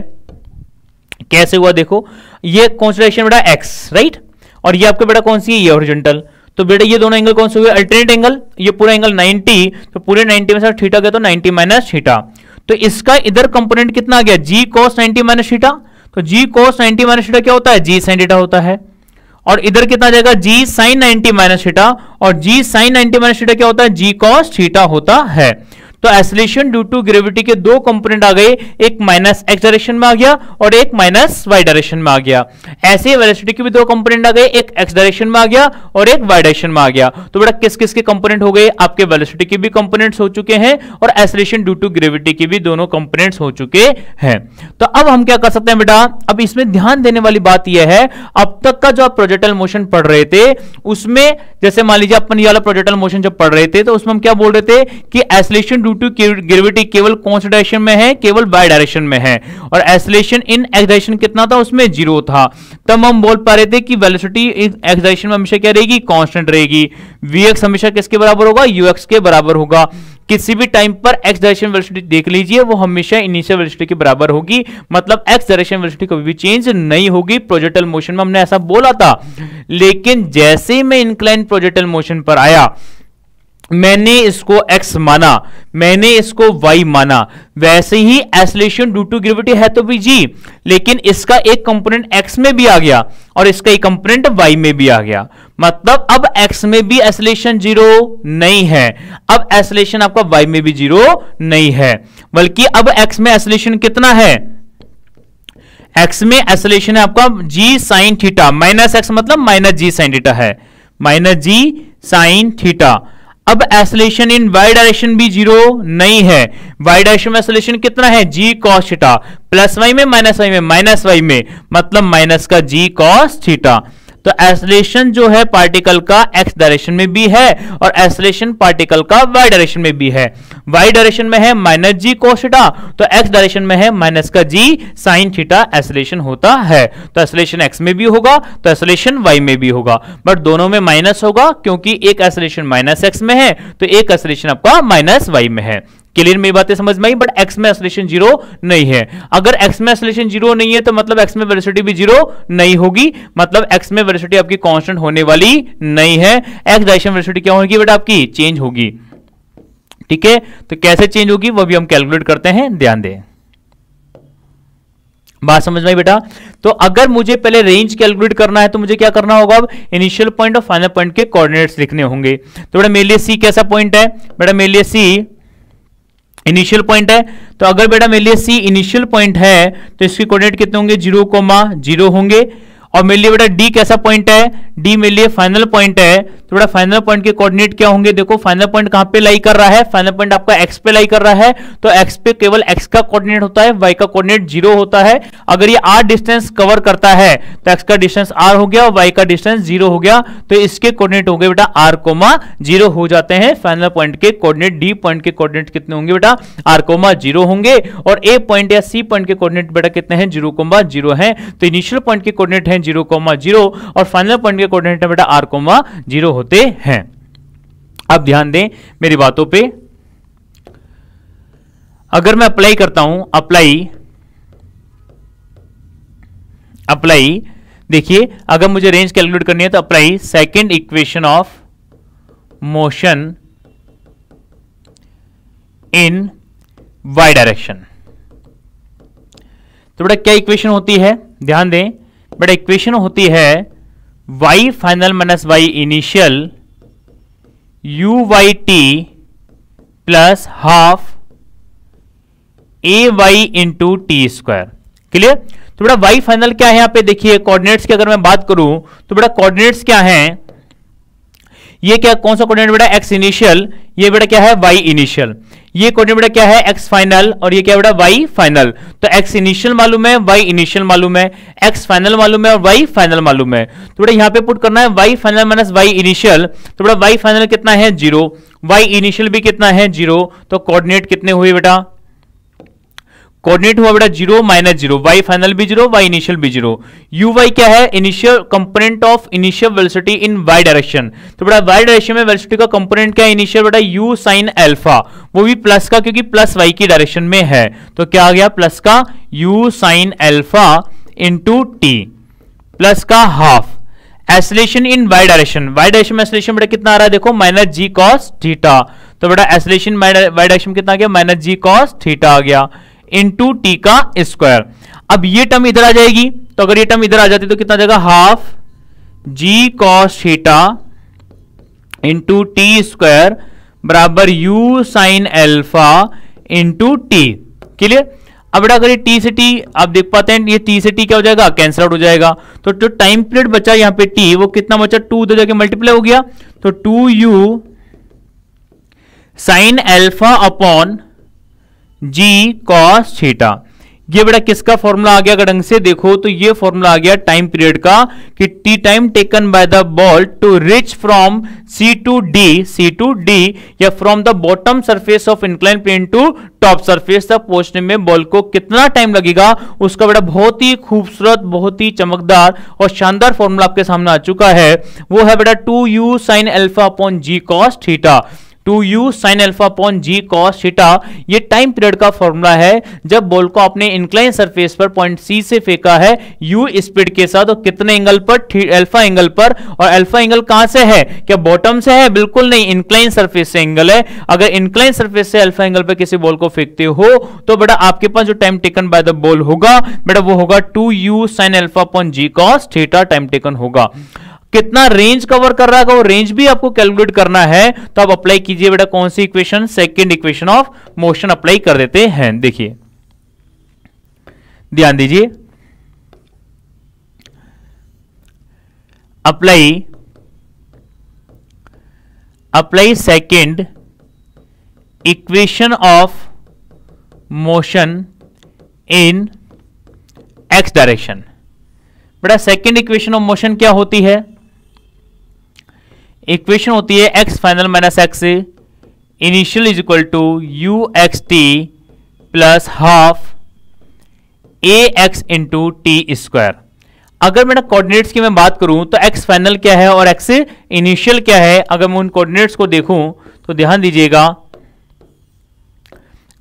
कैसे हुआ देखो, ये कौन सी डायरेक्शन बेटा, एक्स, राइट, और ये आपका बेटा कौन सी है, ये हॉरिजॉन्टल। तो बेटा ये दोनों एंगल कौन से हुए, अल्टरनेट एंगल। ये पूरा एंगल 90, तो पूरे 90 में से थीटा गया तो 90 माइनस थीटा। तो इसका इधर कंपोनेंट कितना आ गया, जी cos 90 माइनस थीटा। तो जी cos 90 माइनस थीटा क्या होता है, जी sin थीटा होता है। और इधर कितना आ जाएगा, जी sin 90 माइनस थीटा, और जी sin 90 माइनस थीटा क्या होता है, जी cos थीटा होता है। तो एक्सेलरेशन ड्यू टू ग्रेविटी के दो कंपोनेंट आ गए, एक माइनस एक्स डायरेक्शन में आ गया और एक माइनस वाई डायरेक्शन में आ गया। ऐसे वेलोसिटी के भी दो कंपोनेंट आ गए, एक एक्स डायरेक्शन में आ गया और एक वाई डायरेक्शन में आ गया। तो बेटा किस किस के कंपोनेंट हो गए, आपके वेलोसिटी के भी कंपोनेंट्स हो चुके हैं और एक्सेलरेशन ड्यू टू ग्रेविटी के भी दोनों कंपोनेंट्स हो चुके हैं। तो अब हम क्या कर सकते हैं बेटा, अब इसमें ध्यान देने वाली बात यह है, अब तक का जो आप प्रोजेक्टाइल मोशन पढ़ रहे थे उसमें, जैसे मान लीजिए अपन ये वाला प्रोजेक्टाइल मोशन जब पढ़ रहे थे तो उसमें हम क्या बोल रहे थे कि एक्सेलरेशन ड्यू टू ग्रेविटी केवल कौन सी डायरेक्शन में है, केवल वाई डायरेक्शन में है, और एक्सेलरेशन इन एक्स डायरेक्शन कितना था, उसमें 0 था। तब हम बोल पा रहे थे कि वेलोसिटी इन एक्स डायरेक्शन में हमेशा क्या रहेगी, कांस्टेंट रहेगी। vx हमेशा किसके बराबर होगा, ux के बराबर होगा। किसी भी टाइम पर एक्स डायरेक्शन वेलोसिटी देख लीजिए, वो हमेशा इनिशियल वेलोसिटी के बराबर होगी, मतलब एक्स डायरेक्शन वेलोसिटी कभी भी चेंज नहीं होगी। प्रोजेक्टाइल मोशन में हमने ऐसा बोला था, लेकिन जैसे ही मैं इंक्लाइन प्रोजेक्टाइल मोशन पर आया, मैंने इसको x माना, मैंने इसको y माना, वैसे ही एक्सेलरेशन ड्यू टू ग्रेविटी है तो भी g, लेकिन इसका एक कंपोनेंट x में भी आ गया और इसका एक कंपोनेंट y में भी आ गया। मतलब अब x में भी एक्सेलरेशन 0 नहीं है, अब एक्सेलरेशन आपका y में भी 0 नहीं है, बल्कि अब x में एक्सेलरेशन कितना है, x में एक्सेलरेशन है आपका g sin theta, minus x मतलब माइनस g sin थीटा है, माइनस g sin थीटा। अब एक्सेलरेशन इन y डायरेक्शन भी 0 नहीं है, y डायरेक्शन में एक्सेलरेशन कितना है, g cos theta, plus y में माइनस y में, माइनस y में, मतलब माइनस का g cos थीटा। तो एक्सेलरेशन जो है पार्टिकल का x डायरेक्शन में भी है और एक्सेलरेशन पार्टिकल का y डायरेक्शन में भी है। y डायरेक्शन में है माइनस g cos थीटा, तो x डायरेक्शन में है माइनस का g sin थीटा एक्सेलरेशन होता है। तो एक्सेलरेशन x में भी होगा तो एक्सेलरेशन y में भी होगा, बट दोनों में माइनस होगा क्योंकि एक एक्सेलरेशन माइनस x में है तो एक एक्सेलरेशन आपका माइनस y में है। क्लियर, मेरी बातें समझ में आई। बट x में एक्सेलरेशन 0 नहीं है। अगर x में एक्सेलरेशन 0 नहीं है तो मतलब x में वेलोसिटी भी 0 नहीं होगी, मतलब x में वेलोसिटी आपकी कांस्टेंट होने वाली नहीं है। x डायरेक्शन वेलोसिटी क्या होगी बेटा, आपकी चेंज होगी। ठीक है, तो कैसे चेंज होगी वो भी हम कैलकुलेट करते हैं, ध्यान दें। बात समझ में आई बेटा। तो अगर मुझे पहले रेंज कैलकुलेट करना है तो मुझे क्या करना होगा, अब इनिशियल पॉइंट और फाइनल पॉइंट के कोऑर्डिनेट्स लिखने होंगे। तो बेटा मेरे लिए सी कैसा पॉइंट है, बेटा मेरे लिए सी इनिशियल पॉइंट है। तो अगर बेटा मेरे लिए सी इनिशियल पॉइंट है तो इसके कोऑर्डिनेट कितने होंगे, 0,0 होंगे। और मेरे लिए बेटा डी कैसा पॉइंट है, डी मेरे लिए फाइनल पॉइंट है। तो बेटा फाइनल पॉइंट के कोऑर्डिनेट क्या होंगे, देखो फाइनल पॉइंट कहां पे लाई कर रहा है, फाइनल पॉइंट आपका एक्स पे लाई कर रहा है, तो एक्स पे केवल एक्स का कोऑर्डिनेट होता है, वाई का कोऑर्डिनेट 0 होता है। अगर ये आर डिस्टेंस कवर करता है तो एक्स का डिस्टेंस आर हो गया और वाई का डिस्टेंस 0 हो गया, तो इसके कोऑर्डिनेट हो गए बेटा आर कोमा 0 हो जाते हैं। फाइनल पॉइंट के कोऑर्डिनेट, डी पॉइंट के कोऑर्डिनेट कितने होंगे बेटा, आर कोमा 0 होंगे, और ए पॉइंट या सी पॉइंट के कोऑर्डिनेट बेटा कितने हैं, 0,0 हैं। तो इनिशियल पॉइंट के कोऑर्डिनेट हैं 0,0 और फाइनल पॉइंट के कोऑर्डिनेट बेटा r,0 होते हैं। अब ध्यान दें मेरी बातों पे। अगर मैं अप्लाई करता हूं, अप्लाई देखिए, अगर मुझे रेंज कैलकुलेट करनी है तो apply second equation of motion in y direction. तो बेटा क्या इक्वेशन होती है, ध्यान दें बेटा, इक्वेशन होती है y final minus y initial u y t plus half a y into t square. Clear? तो बेटा y फाइनल क्या है, यहां पे देखिए कोऑर्डिनेट्स की अगर मैं बात करूं तो बेटा कोऑर्डिनेट्स क्या हैं, ये क्या, कौन सा कोऑर्डिनेट बेटा, x इनिशियल, ये बेटा क्या है y इनिशियल, ये कोऑर्डिनेट बेटा क्या है x फाइनल, और ये क्या बेटा y फाइनल। तो x इनिशियल मालूम है, y इनिशियल मालूम है, x फाइनल मालूम है और y फाइनल मालूम है। तो बेटा यहां पे पुट करना है y final minus y initial. तो बेटा y फाइनल कितना है 0, y इनिशियल भी कितना है 0, तो कोऑर्डिनेट कितने हुए बेटा, कोऑर्डिनेट हुआ बेटा 0 माइनस 0, y फाइनल भी 0, y इनिशियल भी 0। यू वाई क्या है, initial component of initial velocity in y direction. तो बेटा y डायरेक्शन में वेलोसिटी का कंपोनेंट क्या है, इनिशियल बेटा u साइन अल्फा, वो भी प्लस का, क्योंकि प्लस y की डायरेक्शन में है, तो क्या आ गया प्लस का u sign alpha into t plus का हाफ एसलेशन इन y डायरेक्शन। y डायरेक्शन में एसलेशन बेटा कितना आ रहा है, देखो माइनस जी कॉस थीटा। तो बेटा एसलेशन y डायरेक्शन कितना आ गया, माइनस जी कॉस थीटा आ गया इंटू टी का स्क्वायर। अब ये टर्म इधर आ जाएगी, तो अगर ये टर्म इधर आ जाती तो कितना आ जाएगा, half g cos theta into t square बराबर u sine alpha into t. Clear? अब बेटा अगर ये टी से टी आप देख पाते हैं, ये टी से टी क्या हो जाएगा, कैंसिल आउट हो जाएगा। तो जो टाइम पीरियड बचा यहाँ पे टी, वो कितना बचा, 2 उधर जाके मल्टीप्लाई हो गया, तो 2u sine alpha upon g cos theta. ये बेटा किसका फॉर्मूला आ गया, अगर ढंग से देखो तो ये फॉर्मूला आ गया टाइम पीरियड का, कि t time taken by the ball to reach from C to D या from the bottom surface of incline plane to top surface तक पहुंचने में बॉल को कितना टाइम लगेगा, उसका बेटा बहुत ही खूबसूरत, बहुत ही चमकदार और शानदार फॉर्मूला आपके सामने आ चुका है। वो है बेटा 2u sine alpha upon g cos theta. 2u sine alpha upon g cos theta, ये टाइम पीरियड का फॉर्मूला है जब बॉल को आपने इंक्लाइन सरफेस पर पॉइंट सी से फेंका है u स्पीड के साथ, और कितने एंगल पर, अल्फा एंगल पर। और अल्फा एंगल कहां से है, क्या बॉटम से है, बिल्कुल नहीं, इंक्लाइन सरफेस से एंगल है। अगर इंक्लाइन सरफेस से अल्फा एंगल पर किसी बॉल को फेंकते हो तो बेटा आपके पास जो time taken by the ball होगा बेटा वो होगा 2u sine alpha upon g cos theta time taken होगा। कितना रेंज कवर कर रहा है, वो रेंज भी आपको कैलकुलेट करना है, तो आप अप्लाई कीजिए बेटा कौन सी equation, second equation of motion apply कर देते हैं। देखिए ध्यान दीजिए, apply second equation of motion in x direction. बेटा सेकंड इक्वेशन ऑफ मोशन क्या होती है, इक्वेशन होती है x final minus x initial is equal to u x t plus half a x into t square. अगर मेरा coordinates की मैं बात करूं तो x फाइनल क्या है और x इनिशियल क्या है, अगर मैं उन कोऑर्डिनेट्स को देखूं तो ध्यान दीजिएगा,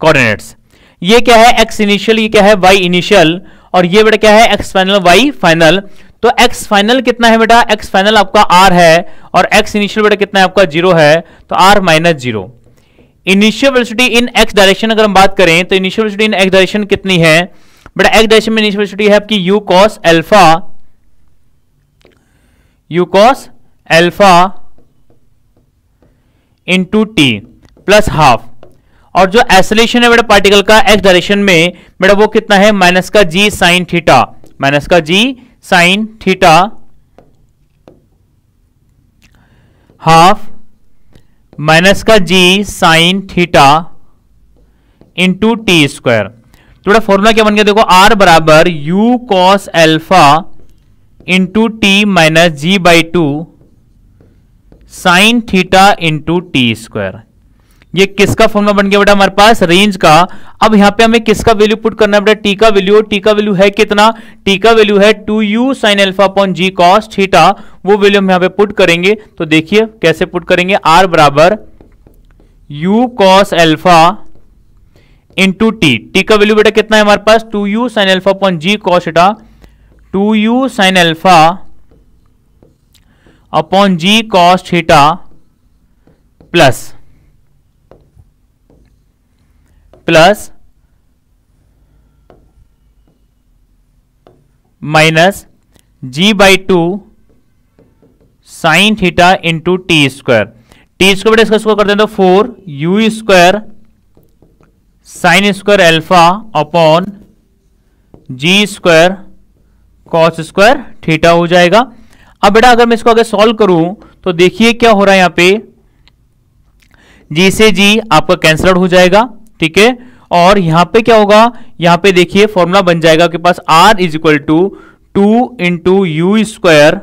कोऑर्डिनेट्स ये क्या है x इनिशियल, ये क्या है y इनिशियल, और ये बेटा क्या है x फाइनल y फाइनल। तो x फाइनल कितना है बेटा, x फाइनल आपका r है, और x इनिशियल बेटा कितना है आपका 0 है, तो r minus 0। Initial velocity in x direction अगर हम बात करें तो initial velocity in x direction कितनी है बेटा, x डायरेक्शन में इनिशियल वेलोसिटी है आपकी u cos alpha into t plus half, और जो एक्सेलरेशन है बेटा पार्टिकल का x डायरेक्शन में बेटा वो कितना है, माइनस का g साइन थीटा, माइनस का g sine theta half minus का g sign theta into t square. तो बेटा फॉर्मूला क्या बन गया, देखो r बराबर u cos alpha into t minus g by two sine theta into t square. ये किसका फॉर्मूला बन गया बेटा हमारे पास, रेंज का। अब यहां पे हमें किसका वैल्यू पुट करना है बेटा, टी का वैल्यू। टी का वैल्यू है कितना, टी का वैल्यू है 2u sine alpha upon g cos theta, वो वैल्यू हम यहां पे पुट करेंगे। तो देखिए कैसे पुट करेंगे, r बराबर u cos alpha into t. T का वैल्यू बेटा कितना है हमारे पास 2u sin alpha upon g cos theta, 2u sin alpha upon g cos theta plus minus g by 2 sine theta into t square. T square इसका square कर दें तो 4 u square sine square alpha upon g square cos square theta हो जाएगा। अब बेटा अगर मैं इसको आगे सॉल्व करूं तो देखिए क्या हो रहा है, यहां पे जी से जी आपका कैंसल आउट हो जाएगा, ठीक है। और यहां पे क्या होगा, यहां पे देखिए फॉर्मूला बन जाएगा आपके पास r is equal to 2 into u square,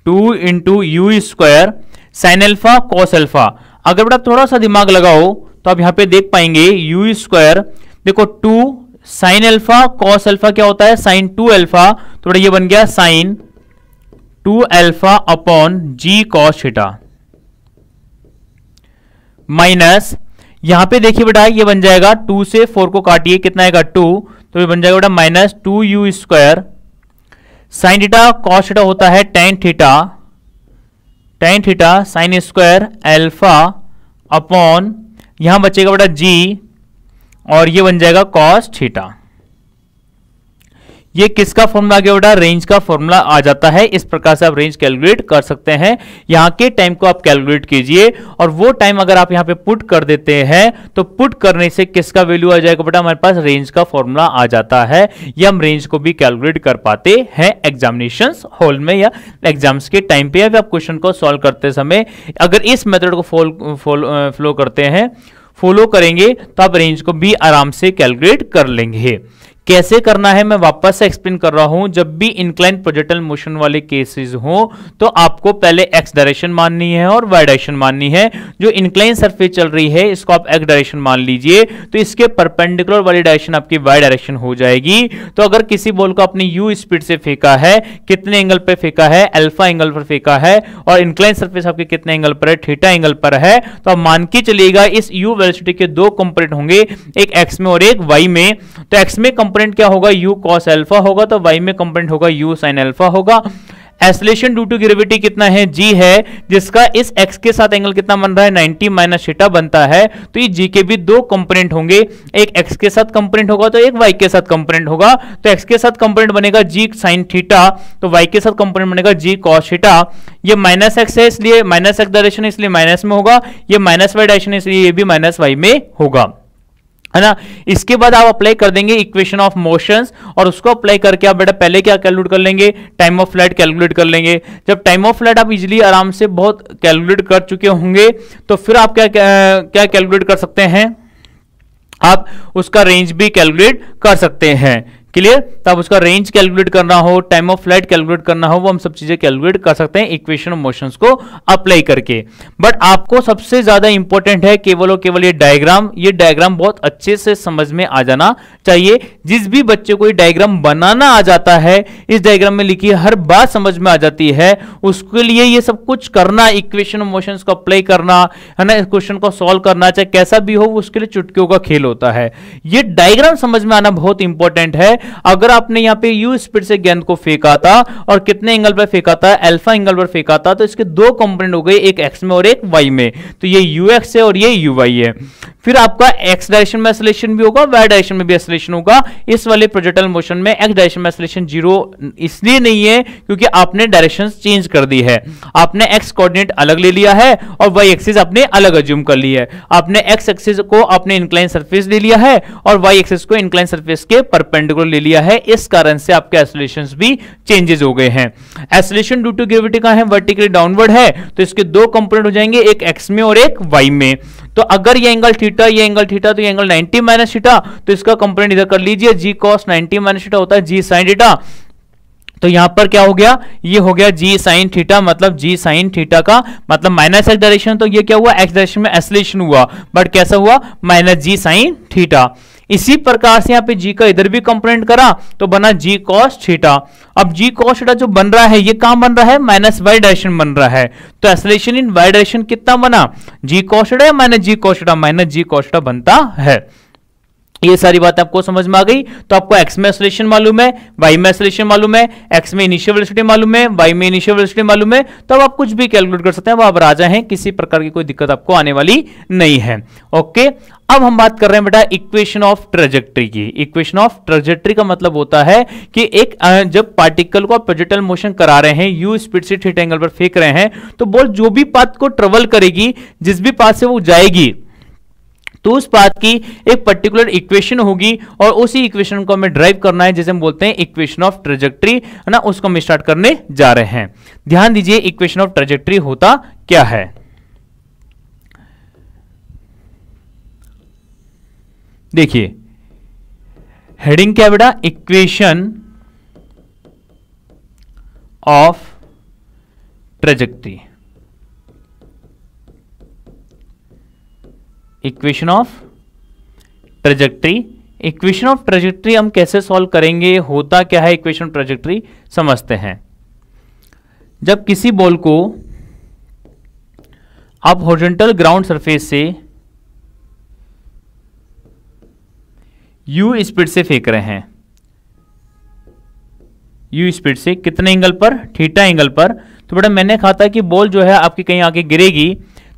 2 into u square sine alpha cos alpha. अगर बेटा थोड़ा सा दिमाग लगाओ तो आप यहां पे देख पाएंगे यू स्क्वायर, देखो 2 साइन अल्फा कॉस अल्फा क्या होता है साइन 2 अल्फा, तो बेटा ये बन गया sign 2 alpha upon g cos theta, minus यहां पे देखिए बेटा ये बन जाएगा 2 से 4 को काटिए कितना आएगा 2, तो ये बन जाएगा बेटा minus 2 u square sine theta cos theta होता है tan theta sine square alpha upon यहां बचेगा बेटा जी और ये बन जाएगा कॉस थीटा। ये किसका फॉर्मूला आ गया बेटा, रेंज का फॉर्मूला आ जाता है। इस प्रकार से आप रेंज कैलकुलेट कर सकते हैं। यहां के टाइम को आप कैलकुलेट कीजिए और वो टाइम अगर आप यहां पे पुट कर देते हैं तो पुट करने से किसका वैल्यू आ जाएगा बेटा, हमारे पास रेंज का फॉर्मूला आ जाता है। ये हम रेंज को भी कैलकुलेट कर पाते हैं एग्जामिनेशन हॉल में या एग्जाम्स के टाइम पे या फिर आप क्वेश्चन को सॉल्व करते समय अगर इस मेथड को फॉलो करेंगे तो आप रेंज को भी आराम से कैलकुलेट कर लेंगे। कैसे करना है मैं वापस से एक्सप्लेन कर रहा हूं। जब भी इंक्लाइन प्रोजेक्टाइल मोशन वाले केसेस हो तो आपको पहले एक्स डायरेक्शन माननी है और वाई डायरेक्शन माननी है। जो इंक्लाइन सरफेस चल रही है इसको आप एक्स डायरेक्शन मान लीजिए, तो इसके परपेंडिकुलर वाली डायरेक्शन आपकी वाई डायरेक्शन हो जाएगी। तो अगर किसी बॉल को अपनी यू स्पीड से फेंका है, कितने एंगल पे फेंका है, अल्फा एंगल पर फेंका है और इंक्लाइन सरफेस आपके कितने एंगल पर है, थीटा एंगल पर है, तो आप मान के चलिएगा इस यू वेलोसिटी के दो कंपोनेंट होंगे, एक एक्स में और एक वाई में। तो एक्स में कंपोनेंट क्या होगा, u cos अल्फा होगा, तो y में कंपोनेंट होगा u sin अल्फा होगा। एक्सेलरेशन ड्यू टू ग्रेविटी कितना है, g है, जिसका इस x के साथ एंगल कितना बन रहा है 90 माइनस थीटा बनता है। तो ये g के भी दो कंपोनेंट होंगे, एक x के साथ कंपोनेंट होगा तो एक y के साथ कंपोनेंट होगा। तो x के साथ कंपोनेंट बनेगा g sin थीटा, तो y के साथ कंपोनेंट बनेगा g cos थीटा। ये माइनस x है इसलिए माइनस x डायरेक्शन है इसलिए माइनस में होगा, ये माइनस y डायरेक्शन है इसलिए ये भी माइनस y में होगा, है ना। इसके बाद आप अप्लाई कर देंगे इक्वेशन ऑफ मोशंस और उसको अप्लाई करके आप बेटा पहले क्या कैलकुलेट कर लेंगे, टाइम ऑफ फ्लाइट कैलकुलेट कर लेंगे। जब टाइम ऑफ फ्लाइट आप इजीली आराम से बहुत कैलकुलेट कर चुके होंगे तो फिर आप क्या कैलकुलेट कर सकते हैं, आप उसका रेंज भी कैलकुलेट कर सकते हैं। क्लियर, तब उसका रेंज कैलकुलेट करना हो, टाइम ऑफ फ्लाइट कैलकुलेट करना हो, वो हम सब चीजें कैलकुलेट कर सकते हैं इक्वेशन ऑफ मोशंस को अप्लाई करके। बट आपको सबसे ज्यादा इंपॉर्टेंट है केवल और केवल ये डायग्राम बहुत अच्छे से समझ में आ जाना चाहिए। जिस भी बच्चे को ये डायग्राम बनाना आ जाता है, इस डायग्राम में लिखी हर बात समझ में आ जाती है, उसके लिए ये सब कुछ करना, इक्वेशन ऑफ मोशंस को अप्लाई करना, है ना, इस क्वेश्चन को सॉल्व करना, चाहे कैसा भी हो, उसके लिए चुटकियों का खेल होता है। ये डायग्राम समझ में आना बहुत इंपॉर्टेंट है। अगर आपने यहां पे यू स्पीड से गेंद को फेंका था और कितने एंगल पर फेंका था, अल्फा एंगल पर फेंका था, तो इसके दो कंपोनेंट हो गए, एक एक्स में और एक वाई में। तो ये यू एक्स है और ये यू वाई है। फिर आपका एक्स डायरेक्शन में एक्सेलरेशन भी होगा, वाई डायरेक्शन में भी एक्सेलरेशन होगा। इस वाले प्रोजेक्टाइल मोशन में एक्स डायरेक्शन में एक्सेलरेशन 0 इसलिए नहीं है क्योंकि आपने डायरेक्शन चेंज कर दी है। आपने एक्स कोऑर्डिनेट अलग ले लिया है और वाई एक्सिस आपने अलग अज्यूम कर ली है। आपने एक्स एक्सिस को अपने इंक्लाइन सरफेस ले लिया है और वाई एक्सिस को इंक्लाइन सरफेस के परपेंडिकुलर ले लिया है। इस कारण से आपके एक्सेलरेशंस भी चेंजेस हो गए हैं। एक्सेलरेशन ड्यू टू ग्रेविटी का है, वर्टिकली डाउनवर्ड है, तो इसके दो कंपोनेंट हो जाएंगे, एक एक्स में और एक वाई में। तो अगर ये एंगल थीटा, ये एंगल थीटा, तो ये एंगल 90 माइनस थीटा, तो इसका कंपोनेंट इधर कर लीजिए, जी कॉस 90 माइनस थीटा होता है जी साइन थीटा। तो यहां पर क्या हो गया, ये हो गया जी साइन थीटा, मतलब जी साइन थीटा का मतलब माइनस एक्स डायरेक्शन, तो ये क्या हुआ, एक्स डायरेक्शन में एक्सेलरेशन हुआ, बट कैसा हुआ, माइनस जी साइन थीटा। इसी प्रकार से यहाँ पे g का इधर भी कंपोनेंट करा तो बना g cos थीटा। अब g cos थीटा जो बन रहा है ये कहां बन रहा है, माइनस y डायरेक्शन बन रहा है, तो एक्सेलरेशन इन y डायरेक्शन कितना बना, g cos थीटा या minus g cos theta, minus g cos theta बनता है। ये सारी बात आपको समझ में आ गई। तो आपको x में एक्सेलरेशन मालूम है, y में एक्सेलरेशन मालूम है, x में इनिशियल वेलोसिटी मालूम है, y में इनिशियल वेलोसिटी मालूम है, तो अब आप कुछ भी कैलकुलेट कर सकते हैं, वो आप राजा हैं, किसी प्रकार की कोई दिक्कत आपको आने वाली नहीं है। ओके, अब हम बात कर रहे हैं बेटा इक्वेशन ऑफ ट्रेजेक्टरी की। इक्वेशन ऑफ ट्रेजेक्टरी का मतलब होता है कि एक जब पार्टिकल को आप प्रोजेक्टाइल मोशन करा रहे हैं, u स्पीड से थीटा एंगल पर फेंक रहे हैं, तो बॉल जो भी पाथ को ट्रेवल करेगी, जिस भी पाथ से वो जाएगी, तो उस बात की एक पर्टिकुलर इक्वेशन होगी और उसी इक्वेशन को हमें ड्राइव करना है, जिसे हम बोलते हैं इक्वेशन ऑफ ट्रेजेक्टरी, है ना। उसको हम स्टार्ट करने जा रहे हैं। ध्यान दीजिए इक्वेशन ऑफ ट्रेजेक्टरी होता क्या है। देखिए हेडिंग क्या बेटा, equation of trajectory. Equation of trajectory, equation of trajectory हम कैसे सॉल्व करेंगे, होता क्या है इक्वेशन ऑफ ट्रेजेक्टरी, समझते हैं। जब किसी बॉल को आप हॉरिजॉन्टल ग्राउंड सरफेस से u स्पीड से फेंक रहे हैं, u स्पीड से कितने एंगल पर, थीटा एंगल पर, तो बेटा मैंने कहा था कि बॉल जो है आपकी कहीं आके गिरेगी,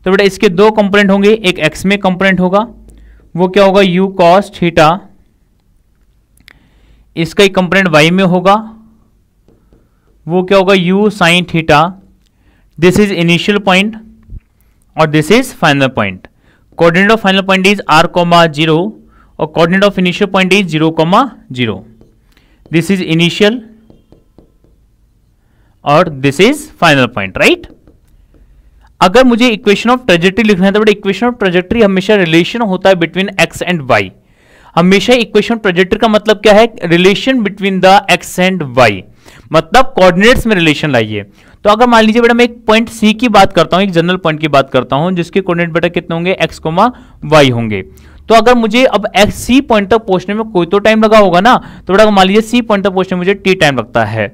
तो बेटा इसके दो कंपोनेंट होंगे, एक x में कंपोनेंट होगा, वो क्या होगा u cos थीटा, इसका एक कंपोनेंट y में होगा, वो क्या होगा u sin theta. This is initial point और this is final point. Coordinate of final point is r, 0 और coordinate of initial point is 0, 0। This is initial और this is final point, right. अगर मुझे इक्वेशन ऑफ ट्रेजेक्टरी लिखना है तो बेटा equation of trajectory हमेशा रिलेशन होता है बिटवीन x एंड y। हमेशा इक्वेशन ऑफ ट्रेजेक्टरी का मतलब क्या है, relation between the x and y, मतलब कोऑर्डिनेट्स में रिलेशन लाइए। तो अगर मान लीजिए बेटा मैं एक पॉइंट C की बात करता हूं, एक जनरल पॉइंट की बात करता हूं, जिसके कोऑर्डिनेट बेटा कितने होंगे, x, y होंगे। तो अगर मुझे अब C पॉइंट तक पहुंचने में कोई तो टाइम लगा होगा ना, तो बेटा मान लीजिए C पॉइंट तक पहुंचने में मुझे t टाइम लगता है।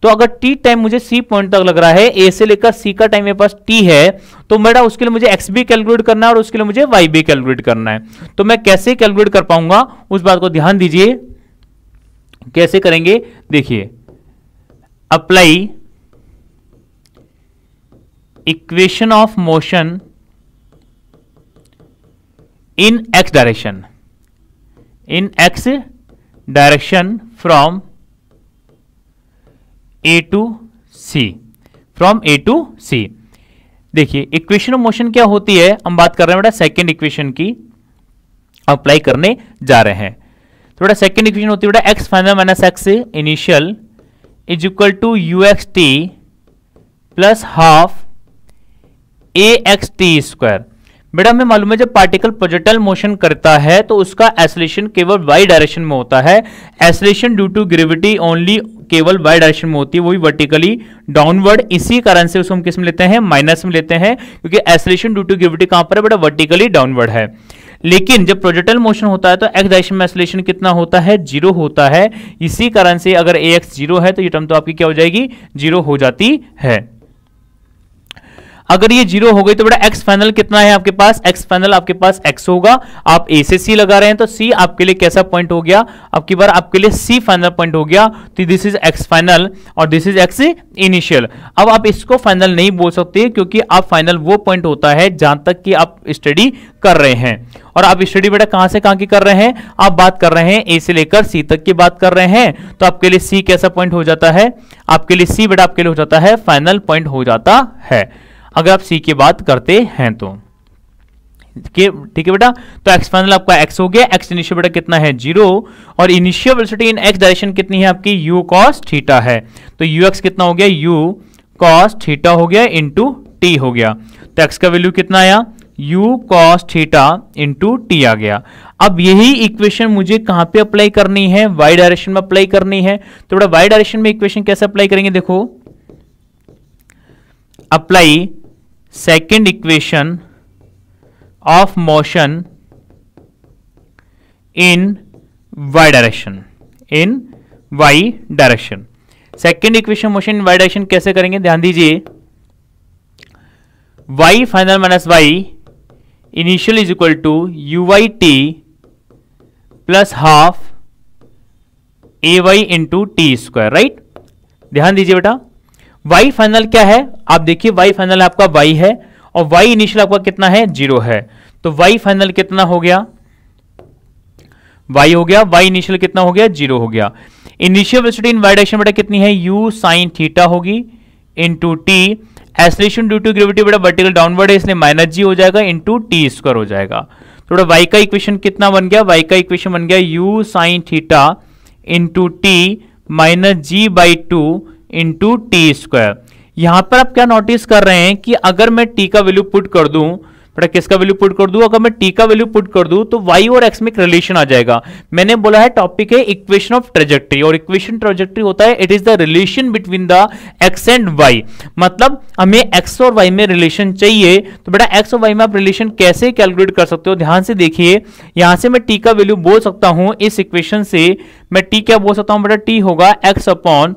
तो अगर t टाइम मुझे C पॉइंट तक लग रहा है, A से लेकर C का टाइम मेरे पास t है, तो बेटा उसके लिए मुझे x भी कैलकुलेट करना है और उसके लिए मुझे y भी कैलकुलेट करना है। तो मैं कैसे कैलकुलेट कर पाऊंगा, उस बात को ध्यान दीजिए। कैसे करेंगे, देखिए, apply equation of motion in x direction, in x direction from A to C, from A to C। देखिए इक्वेशन ऑफ मोशन क्या होती है, हम बात कर रहे हैं बेटा सेकेंड इक्वेशन की, अप्लाई करने जा रहे हैं। तो बेटा सेकेंड इक्वेशन होती है बेटा x final minus x initial is equal to uxt plus half axt square. बेटा हमें मालूम है जब पार्टिकल प्रोजेक्टाइल मोशन करता है तो उसका एक्सेलरेशन केवल y डायरेक्शन में होता है। Acceleration due to gravity only केवल y डायरेक्शन में होती है, वही वर्टिकली डाउनवर्ड। इसी कारण से उसको हम किस में लेते हैं, माइनस में लेते हैं, क्योंकि एक्सेलरेशन ड्यू टू ग्रेविटी कहां पर है बेटा, वर्टिकली डाउनवर्ड है। लेकिन जब प्रोजेक्टाइल मोशन होता है तो x डायरेक्शन में एक्सेलरेशन कितना होता है, 0 होता है। इसी कारण से अगर ax 0 है तो ये टर्म तो आपकी क्या हो जाएगी, 0 हो जाती है। अगर ये 0 हो गई तो बेटा x फाइनल कितना है आपके पास, x फाइनल आपके पास x होगा। आप a से c लगा रहे हैं तो c आपके लिए कैसा पॉइंट हो गया, आपकी बार आपके लिए c फाइनल पॉइंट हो गया। तो दिस इज x फाइनल और दिस इज x इनिशियल। अब आप इसको फाइनल नहीं बोल सकते क्योंकि आप फाइनल वो पॉइंट होता है जहां तक कि आप स्टडी कर रहे हैं। और आप स्टडी बेटा कहां से कहां की कर रहे हैं, आप बात कर रहे हैं a से लेकर c तक की बात कर रहे हैं। तो आपके लिए c कैसा पॉइंट हो जाता है, आपके लिए c बेटा आपके लिए हो जाता है फाइनल पॉइंट हो जाता है, अगर आप c की बात करते हैं तो। ठीक है बेटा, तो x फाइनल आपका x हो गया, x इनिशियल बेटा कितना है, 0, और initial velocity in x direction कितनी है आपकी, u cos थीटा है। तो ux कितना हो गया, u cos थीटा हो गया इंटू t हो गया। तो x का वैल्यू कितना आया, u cos theta into t आ गया। अब यही इक्वेशन मुझे कहां पे अप्लाई करनी है, y डायरेक्शन में अप्लाई करनी है। तो बेटा y डायरेक्शन में इक्वेशन कैसे अप्लाई करेंगे, देखो, apply second equation of motion in y direction, in y direction. Second equation motion in y direction कैसे करेंगे, ध्यान दीजिए, y final minus y initial is equal to u y t plus half a y into t square, right. ध्यान दीजिए बेटा, y final क्या है, आप देखिए y फाइनल आपका y है और y इनिशियल आपका कितना है, 0 है, तो y फाइनल कितना हो गया, y हो गया, y इनिशियल कितना हो गया, 0 हो गया। Initial velocity in y direction बेटा कितनी है, u साइन थीटा होगी into t, acceleration due to gravity बेटा वर्टिकल डाउनवर्ड है इसलिए माइनस जी हो जाएगा इंटू टी स्क्वायर हो जाएगा। तो बेटा y का इक्वेशन कितना बन गया, y का इक्वेशन बन गया u sine theta into t minus g by two into t square. यहां पर आप क्या नोटिस कर रहे हैं कि अगर मैं t का वैल्यू पुट कर दूं, बेटा किसका वैल्यू पुट कर दूं, अगर मैं t का वैल्यू पुट कर दूं तो y और x में एक रिलेशन आ जाएगा। मैंने बोला है टॉपिक है इक्वेशन ऑफ ट्रेजेक्टरी, और इक्वेशन ट्रेजेक्टरी होता है it is the relation between the x and y, मतलब हमें x और y में रिलेशन चाहिए। तो बेटा x और y में आप रिलेशन कैसे कैलकुलेट कर सकते हो, ध्यान से देखिए, यहां से मैं t का वैल्यू बोल सकता हूं, इस इक्वेशन से मैं t क्या बोल सकता हूं बेटा, t होगा x upon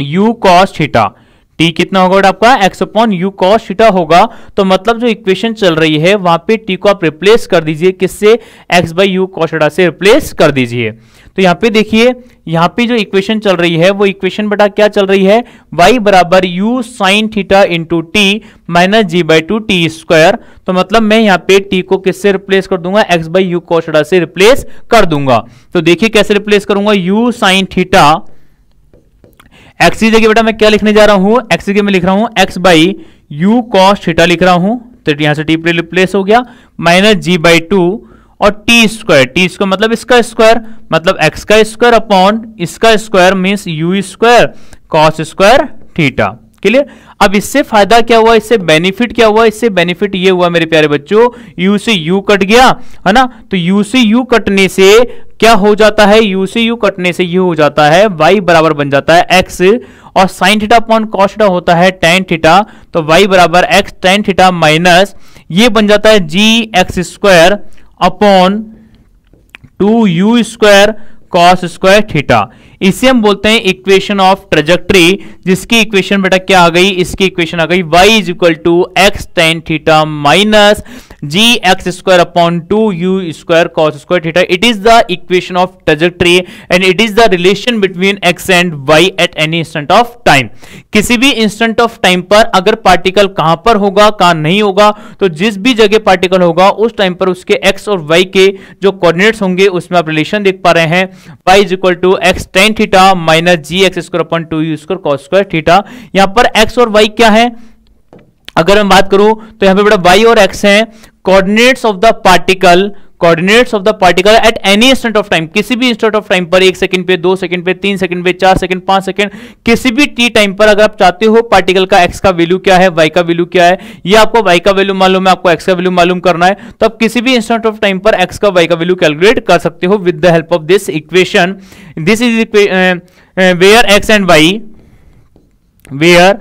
u cos theta, t कितना होगा बेटा आपका, x upon u cos theta होगा। तो मतलब जो इक्वेशन चल रही है वहां पे t को आप रिप्लेस कर दीजिए, किससे, x by u cos theta से रिप्लेस कर दीजिए। तो यहाँ पे देखिए, यहाँ पे जो इक्वेशन चल रही है वो इक्वेशन बेटा क्या चल रही है, y बराबर u sine theta into t minus g by two t square. तो मतलब मैं यहाँ पे t को किससे रिप्लेस कर दूंगा, x by u cos theta से रिप्लेस कर दूंगा। तो देखिए कैसे रिप्लेस करूंगा, u साइन थीटा, x की जगह बेटा मैं क्या लिखने जा रहा हूं, x की जगह मैं लिख रहा हूं x by u cos theta लिख रहा हूं, तो यहां से t रिप्लेस हो गया, माइनस जी बाई टू और टी स्क्वायर मतलब इसका स्क्वायर, मतलब x का स्क्वायर अपॉन इसका square means u square cos square theta. Clear. अब इससे फायदा क्या हुआ, इससे बेनिफिट क्या हुआ, इससे बेनिफिट ये हुआ मेरे प्यारे बच्चों, u से u कट गया है ना, तो u से u कटने से क्या हो जाता है, u से u कटने से ये हो जाता है y बराबर बन जाता है x, और sine theta upon cos theta होता है टेन थीटा, तो y बराबर x टेन थीटा माइनस ये बन जाता है g x square upon 2u square cos square theta. इसे हम बोलते हैं इक्वेशन ऑफ ट्रेजेक्टरी, जिसकी इक्वेशन बेटा क्या आ गई, इसकी इक्वेशन आ गई y is equal to x tan theta minus g x square upon 2u square cos square theta. It is the equation of trajectory and it is the relation between x and y at any instant of time. किसी भी instant of time पर अगर particle कहां पर होगा, कहां नहीं होगा, तो जिस भी जगह पार्टिकल होगा उस टाइम पर उसके x और y के जो कोऑर्डिनेट्स होंगे उसमें आप रिलेशन देख पा रहे हैं, y is equal to x tan theta minus g x square upon 2u square cos square theta. यहां पर x और y क्या है, अगर मैं बात करूं तो यहां पे बेटा y और x हैं coordinates of the particle, coordinates of the particle at any instant of time, किसी भी इंस्टेंट ऑफ टाइम पर, 1 सेकंड पे, 2 सेकंड पे, 3 सेकंड पे, 4 सेकंड, 5 सेकंड, किसी भी टी टाइम पर अगर आप चाहते हो पार्टिकल का x का वैल्यू क्या है, y का वैल्यू क्या है, ये आपको y का वैल्यू मालूम है, आपको x का वैल्यू मालूम करना है, तो आप किसी भी इंस्टेंट ऑफ टाइम पर x का y का वैल्यू कैलकुलेट कर सकते हो with the help of this equation. This is where x and y, where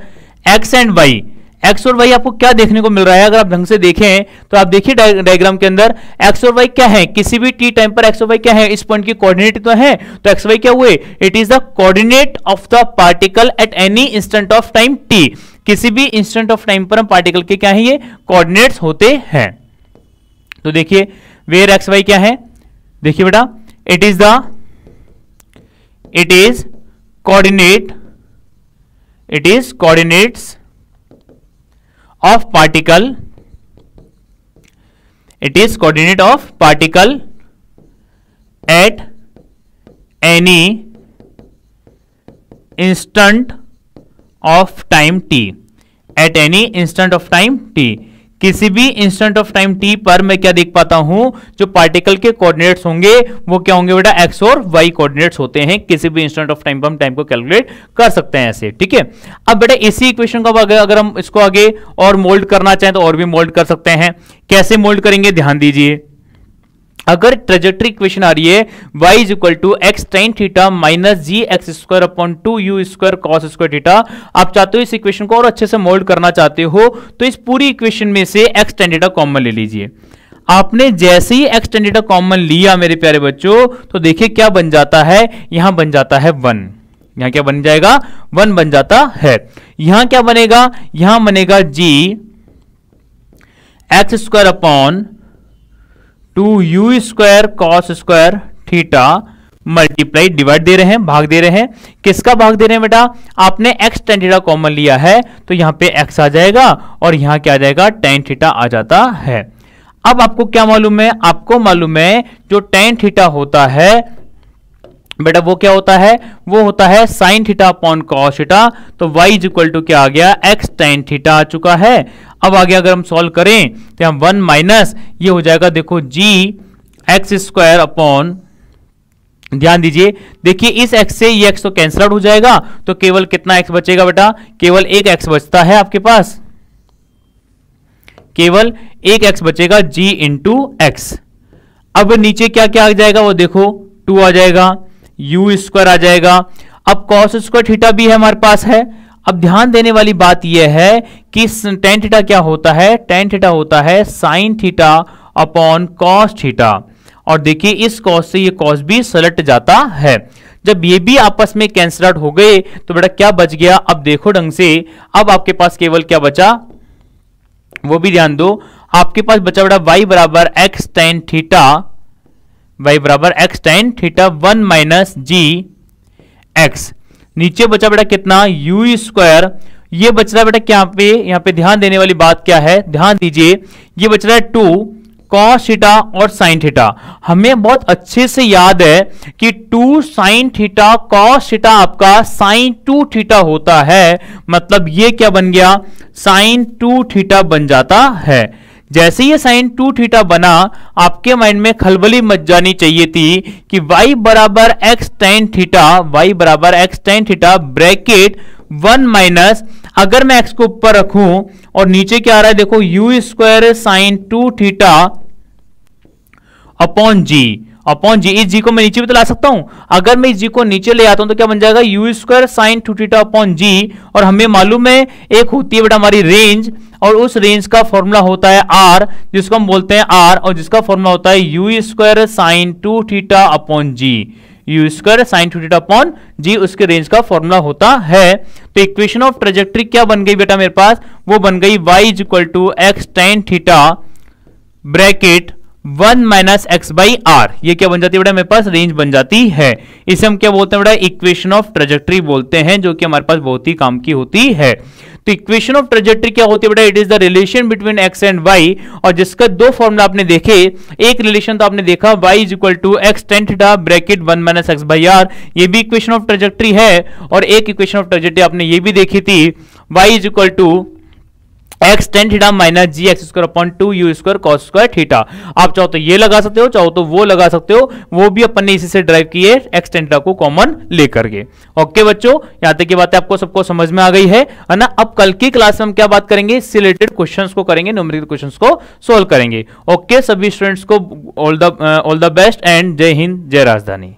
x and y, x और y आपको क्या देखने को मिल रहा है, अगर आप ढंग से देखें तो आप देखिए डायग्राम के अंदर x और y क्या है, किसी भी t टाइम पर x और y क्या है, इस पॉइंट की कोऑर्डिनेट तो है, तो x y क्या हुए, it is the coordinate of the particle at any instant of time t। किसी भी इंस्टेंट ऑफ टाइम पर हम पार्टिकल के क्या है, ये कोऑर्डिनेट्स होते हैं। तो देखिए वेयर x y क्या है, देखिए बेटा it is coordinates of particle, it is coordinate of particle at any instant of time t, at any instant of time t, किसी भी इंस्टेंट ऑफ टाइम t पर मैं क्या देख पाता हूं, जो पार्टिकल के कोऑर्डिनेट्स होंगे वो क्या होंगे बेटा, x और y कोऑर्डिनेट्स होते हैं, किसी भी इंस्टेंट ऑफ टाइम पर हम टाइम को कैलकुलेट कर सकते हैं ऐसे, ठीक है। अब बेटा इसी इक्वेशन को अगर हम इसको आगे और मोल्ड करना चाहें तो और भी मोल्ड कर सकते हैं। कैसे मोल्ड करेंगे, ध्यान दीजिए, अगर ट्रेजेक्टरी इक्वेशन आ रही है y is equal to x tan theta minus g x square upon 2u square cos square theta, आप चाहते हो इस इक्वेशन को और अच्छे से मोल्ड करना चाहते हो तो इस पूरी इक्वेशन में से एक्स टेन थीटा कॉमन ले लीजिए। आपने जैसे ही x tan थीटा कॉमन लिया मेरे प्यारे बच्चों, तो देखिए क्या बन जाता है, यहां बन जाता है 1, यहां क्या बन जाएगा, 1 बन जाता है। यहां क्या बनेगा, यहां बनेगा g x square upon 2u square cos square theta multiply, divide दे रहे हैं, भाग दे रहे हैं, किसका भाग दे रहे हैं बेटा, आपने x tan थीटा कॉमन लिया है तो यहां पे x आ जाएगा और यहां क्या आ जाएगा, tan थीटा आ जाता है। अब आपको क्या मालूम है, आपको मालूम है जो tan थीटा होता है बेटा वो क्या होता है, वो होता है sign theta upon cos theta, तो y इज इक्वल टू क्या आ गया, x tan थीटा आ चुका है। अब आगे अगर हम सॉल्व करें तो हम 1 माइनस ये हो जाएगा, देखो g x स्क्वायर अपॉन, ध्यान दीजिए, देखिए इस x से ये x तो कैंसिल आउट हो जाएगा, तो केवल कितना x बचेगा बेटा, केवल एक x बचता है आपके पास, केवल एक x बचेगा, g इंटू एक्स। अब नीचे क्या क्या आ जाएगा वो देखो, 2 आ जाएगा, u स्क्वायर आ जाएगा। अब cos स्क्वायर थीटा भी है हमारे पास है। अब ध्यान देने वाली बात यह है कि tan थीटा क्या होता है, tan थीटा होता है sign theta upon cos theta, और देखिए इस कॉस से ये कॉस भी सलट जाता है। जब ये भी आपस में कैंसिल आउट हो गए तो बेटा क्या बच गया, अब देखो ढंग से, अब आपके पास केवल क्या बचा, वो भी ध्यान दो, आपके पास बचा बेटा y बराबर x tan थीटा, y बराबर x tan theta 1 minus g x. नीचे बचा बेटा कितना, u स्क्वायर, ये बच रहा है बेटा क्या पे, यहाँ पे ध्यान देने वाली बात क्या है, ध्यान दीजिए, ये बच रहा है 2 कॉस थीटा और साइन थीटा। हमें बहुत अच्छे से याद है कि 2 साइन थीटा कॉस थीटा आपका साइन 2 थीटा होता है, मतलब ये क्या बन गया, साइन 2 थीटा बन जाता है। जैसे ये साइन 2 थीटा बना, आपके माइंड में खलबली मच जानी चाहिए थी कि y बराबर x tan थीटा, y बराबर x tan theta bracket 1 minus, अगर मैं x को ऊपर रखूं और नीचे क्या आ रहा है देखो, u square sine 2 theta upon जी, अपॉन जी, इस जी को मैं नीचे भी तो ला सकता हूं, अगर मैं इस जी को नीचे ले आता हूं तो क्या बन जाएगा, u square sine 2 theta upon g, और हमें मालूम है एक होती है बेटा हमारी रेंज, और उस रेंज का फॉर्मूला होता है r, जिसको हम बोलते हैं r, और जिसका फॉर्मूला होता है u square sine 2 theta upon g, u square sine 2 theta upon g, उसके रेंज का फॉर्मूला होता है। तो इक्वेशन ऑफ ट्रेजेक्टरी क्या बन गई बेटा मेरे पास, वो बन गई y is equal to x tan theta bracket 1 minus x by r, ये क्या बन जाती है बेटा मेरे पास, रेंज बन जाती है। इसे हम क्या बोलते हैं बेटा, इक्वेशन ऑफ ट्रेजेक्टरी बोलते हैं, जो कि हमारे पास बहुत ही काम की होती है। तो इक्वेशन ऑफ ट्रेजेक्टरी क्या होती है बेटा, it is the relation between x and y, और जिसका दो फॉर्मूला आपने देखे, एक रिलेशन तो आपने देखा y is equal to x tan theta bracket 1 minus x by r, ये भी इक्वेशन ऑफ ट्रेजेक्टरी है। और एक इक्वेशन ऑफ ट्रेजेक्टरी आपने ये भी देखी थी, y is equal to x tan theta minus g x square upon 2 u square cos square theta. आप चाहो तो ये लगा सकते हो, चाहो तो वो लगा सकते हो, वो भी अपन ने इसी से ड्राइव किए एक्स tan थीटा को कॉमन लेकर के। ओके बच्चों, यहां तक की बातें आपको सबको समझ में आ गई है ना। अब कल की क्लास में हम क्या बात करेंगे, इससे रिलेटेड क्वेश्चंस को करेंगे, न्यूमेरिकल क्वेश्चंस को सोल्व करेंगे। ओके सभी स्टूडेंट्स को ऑल द बेस्ट एंड जय हिंद जय राजधानी।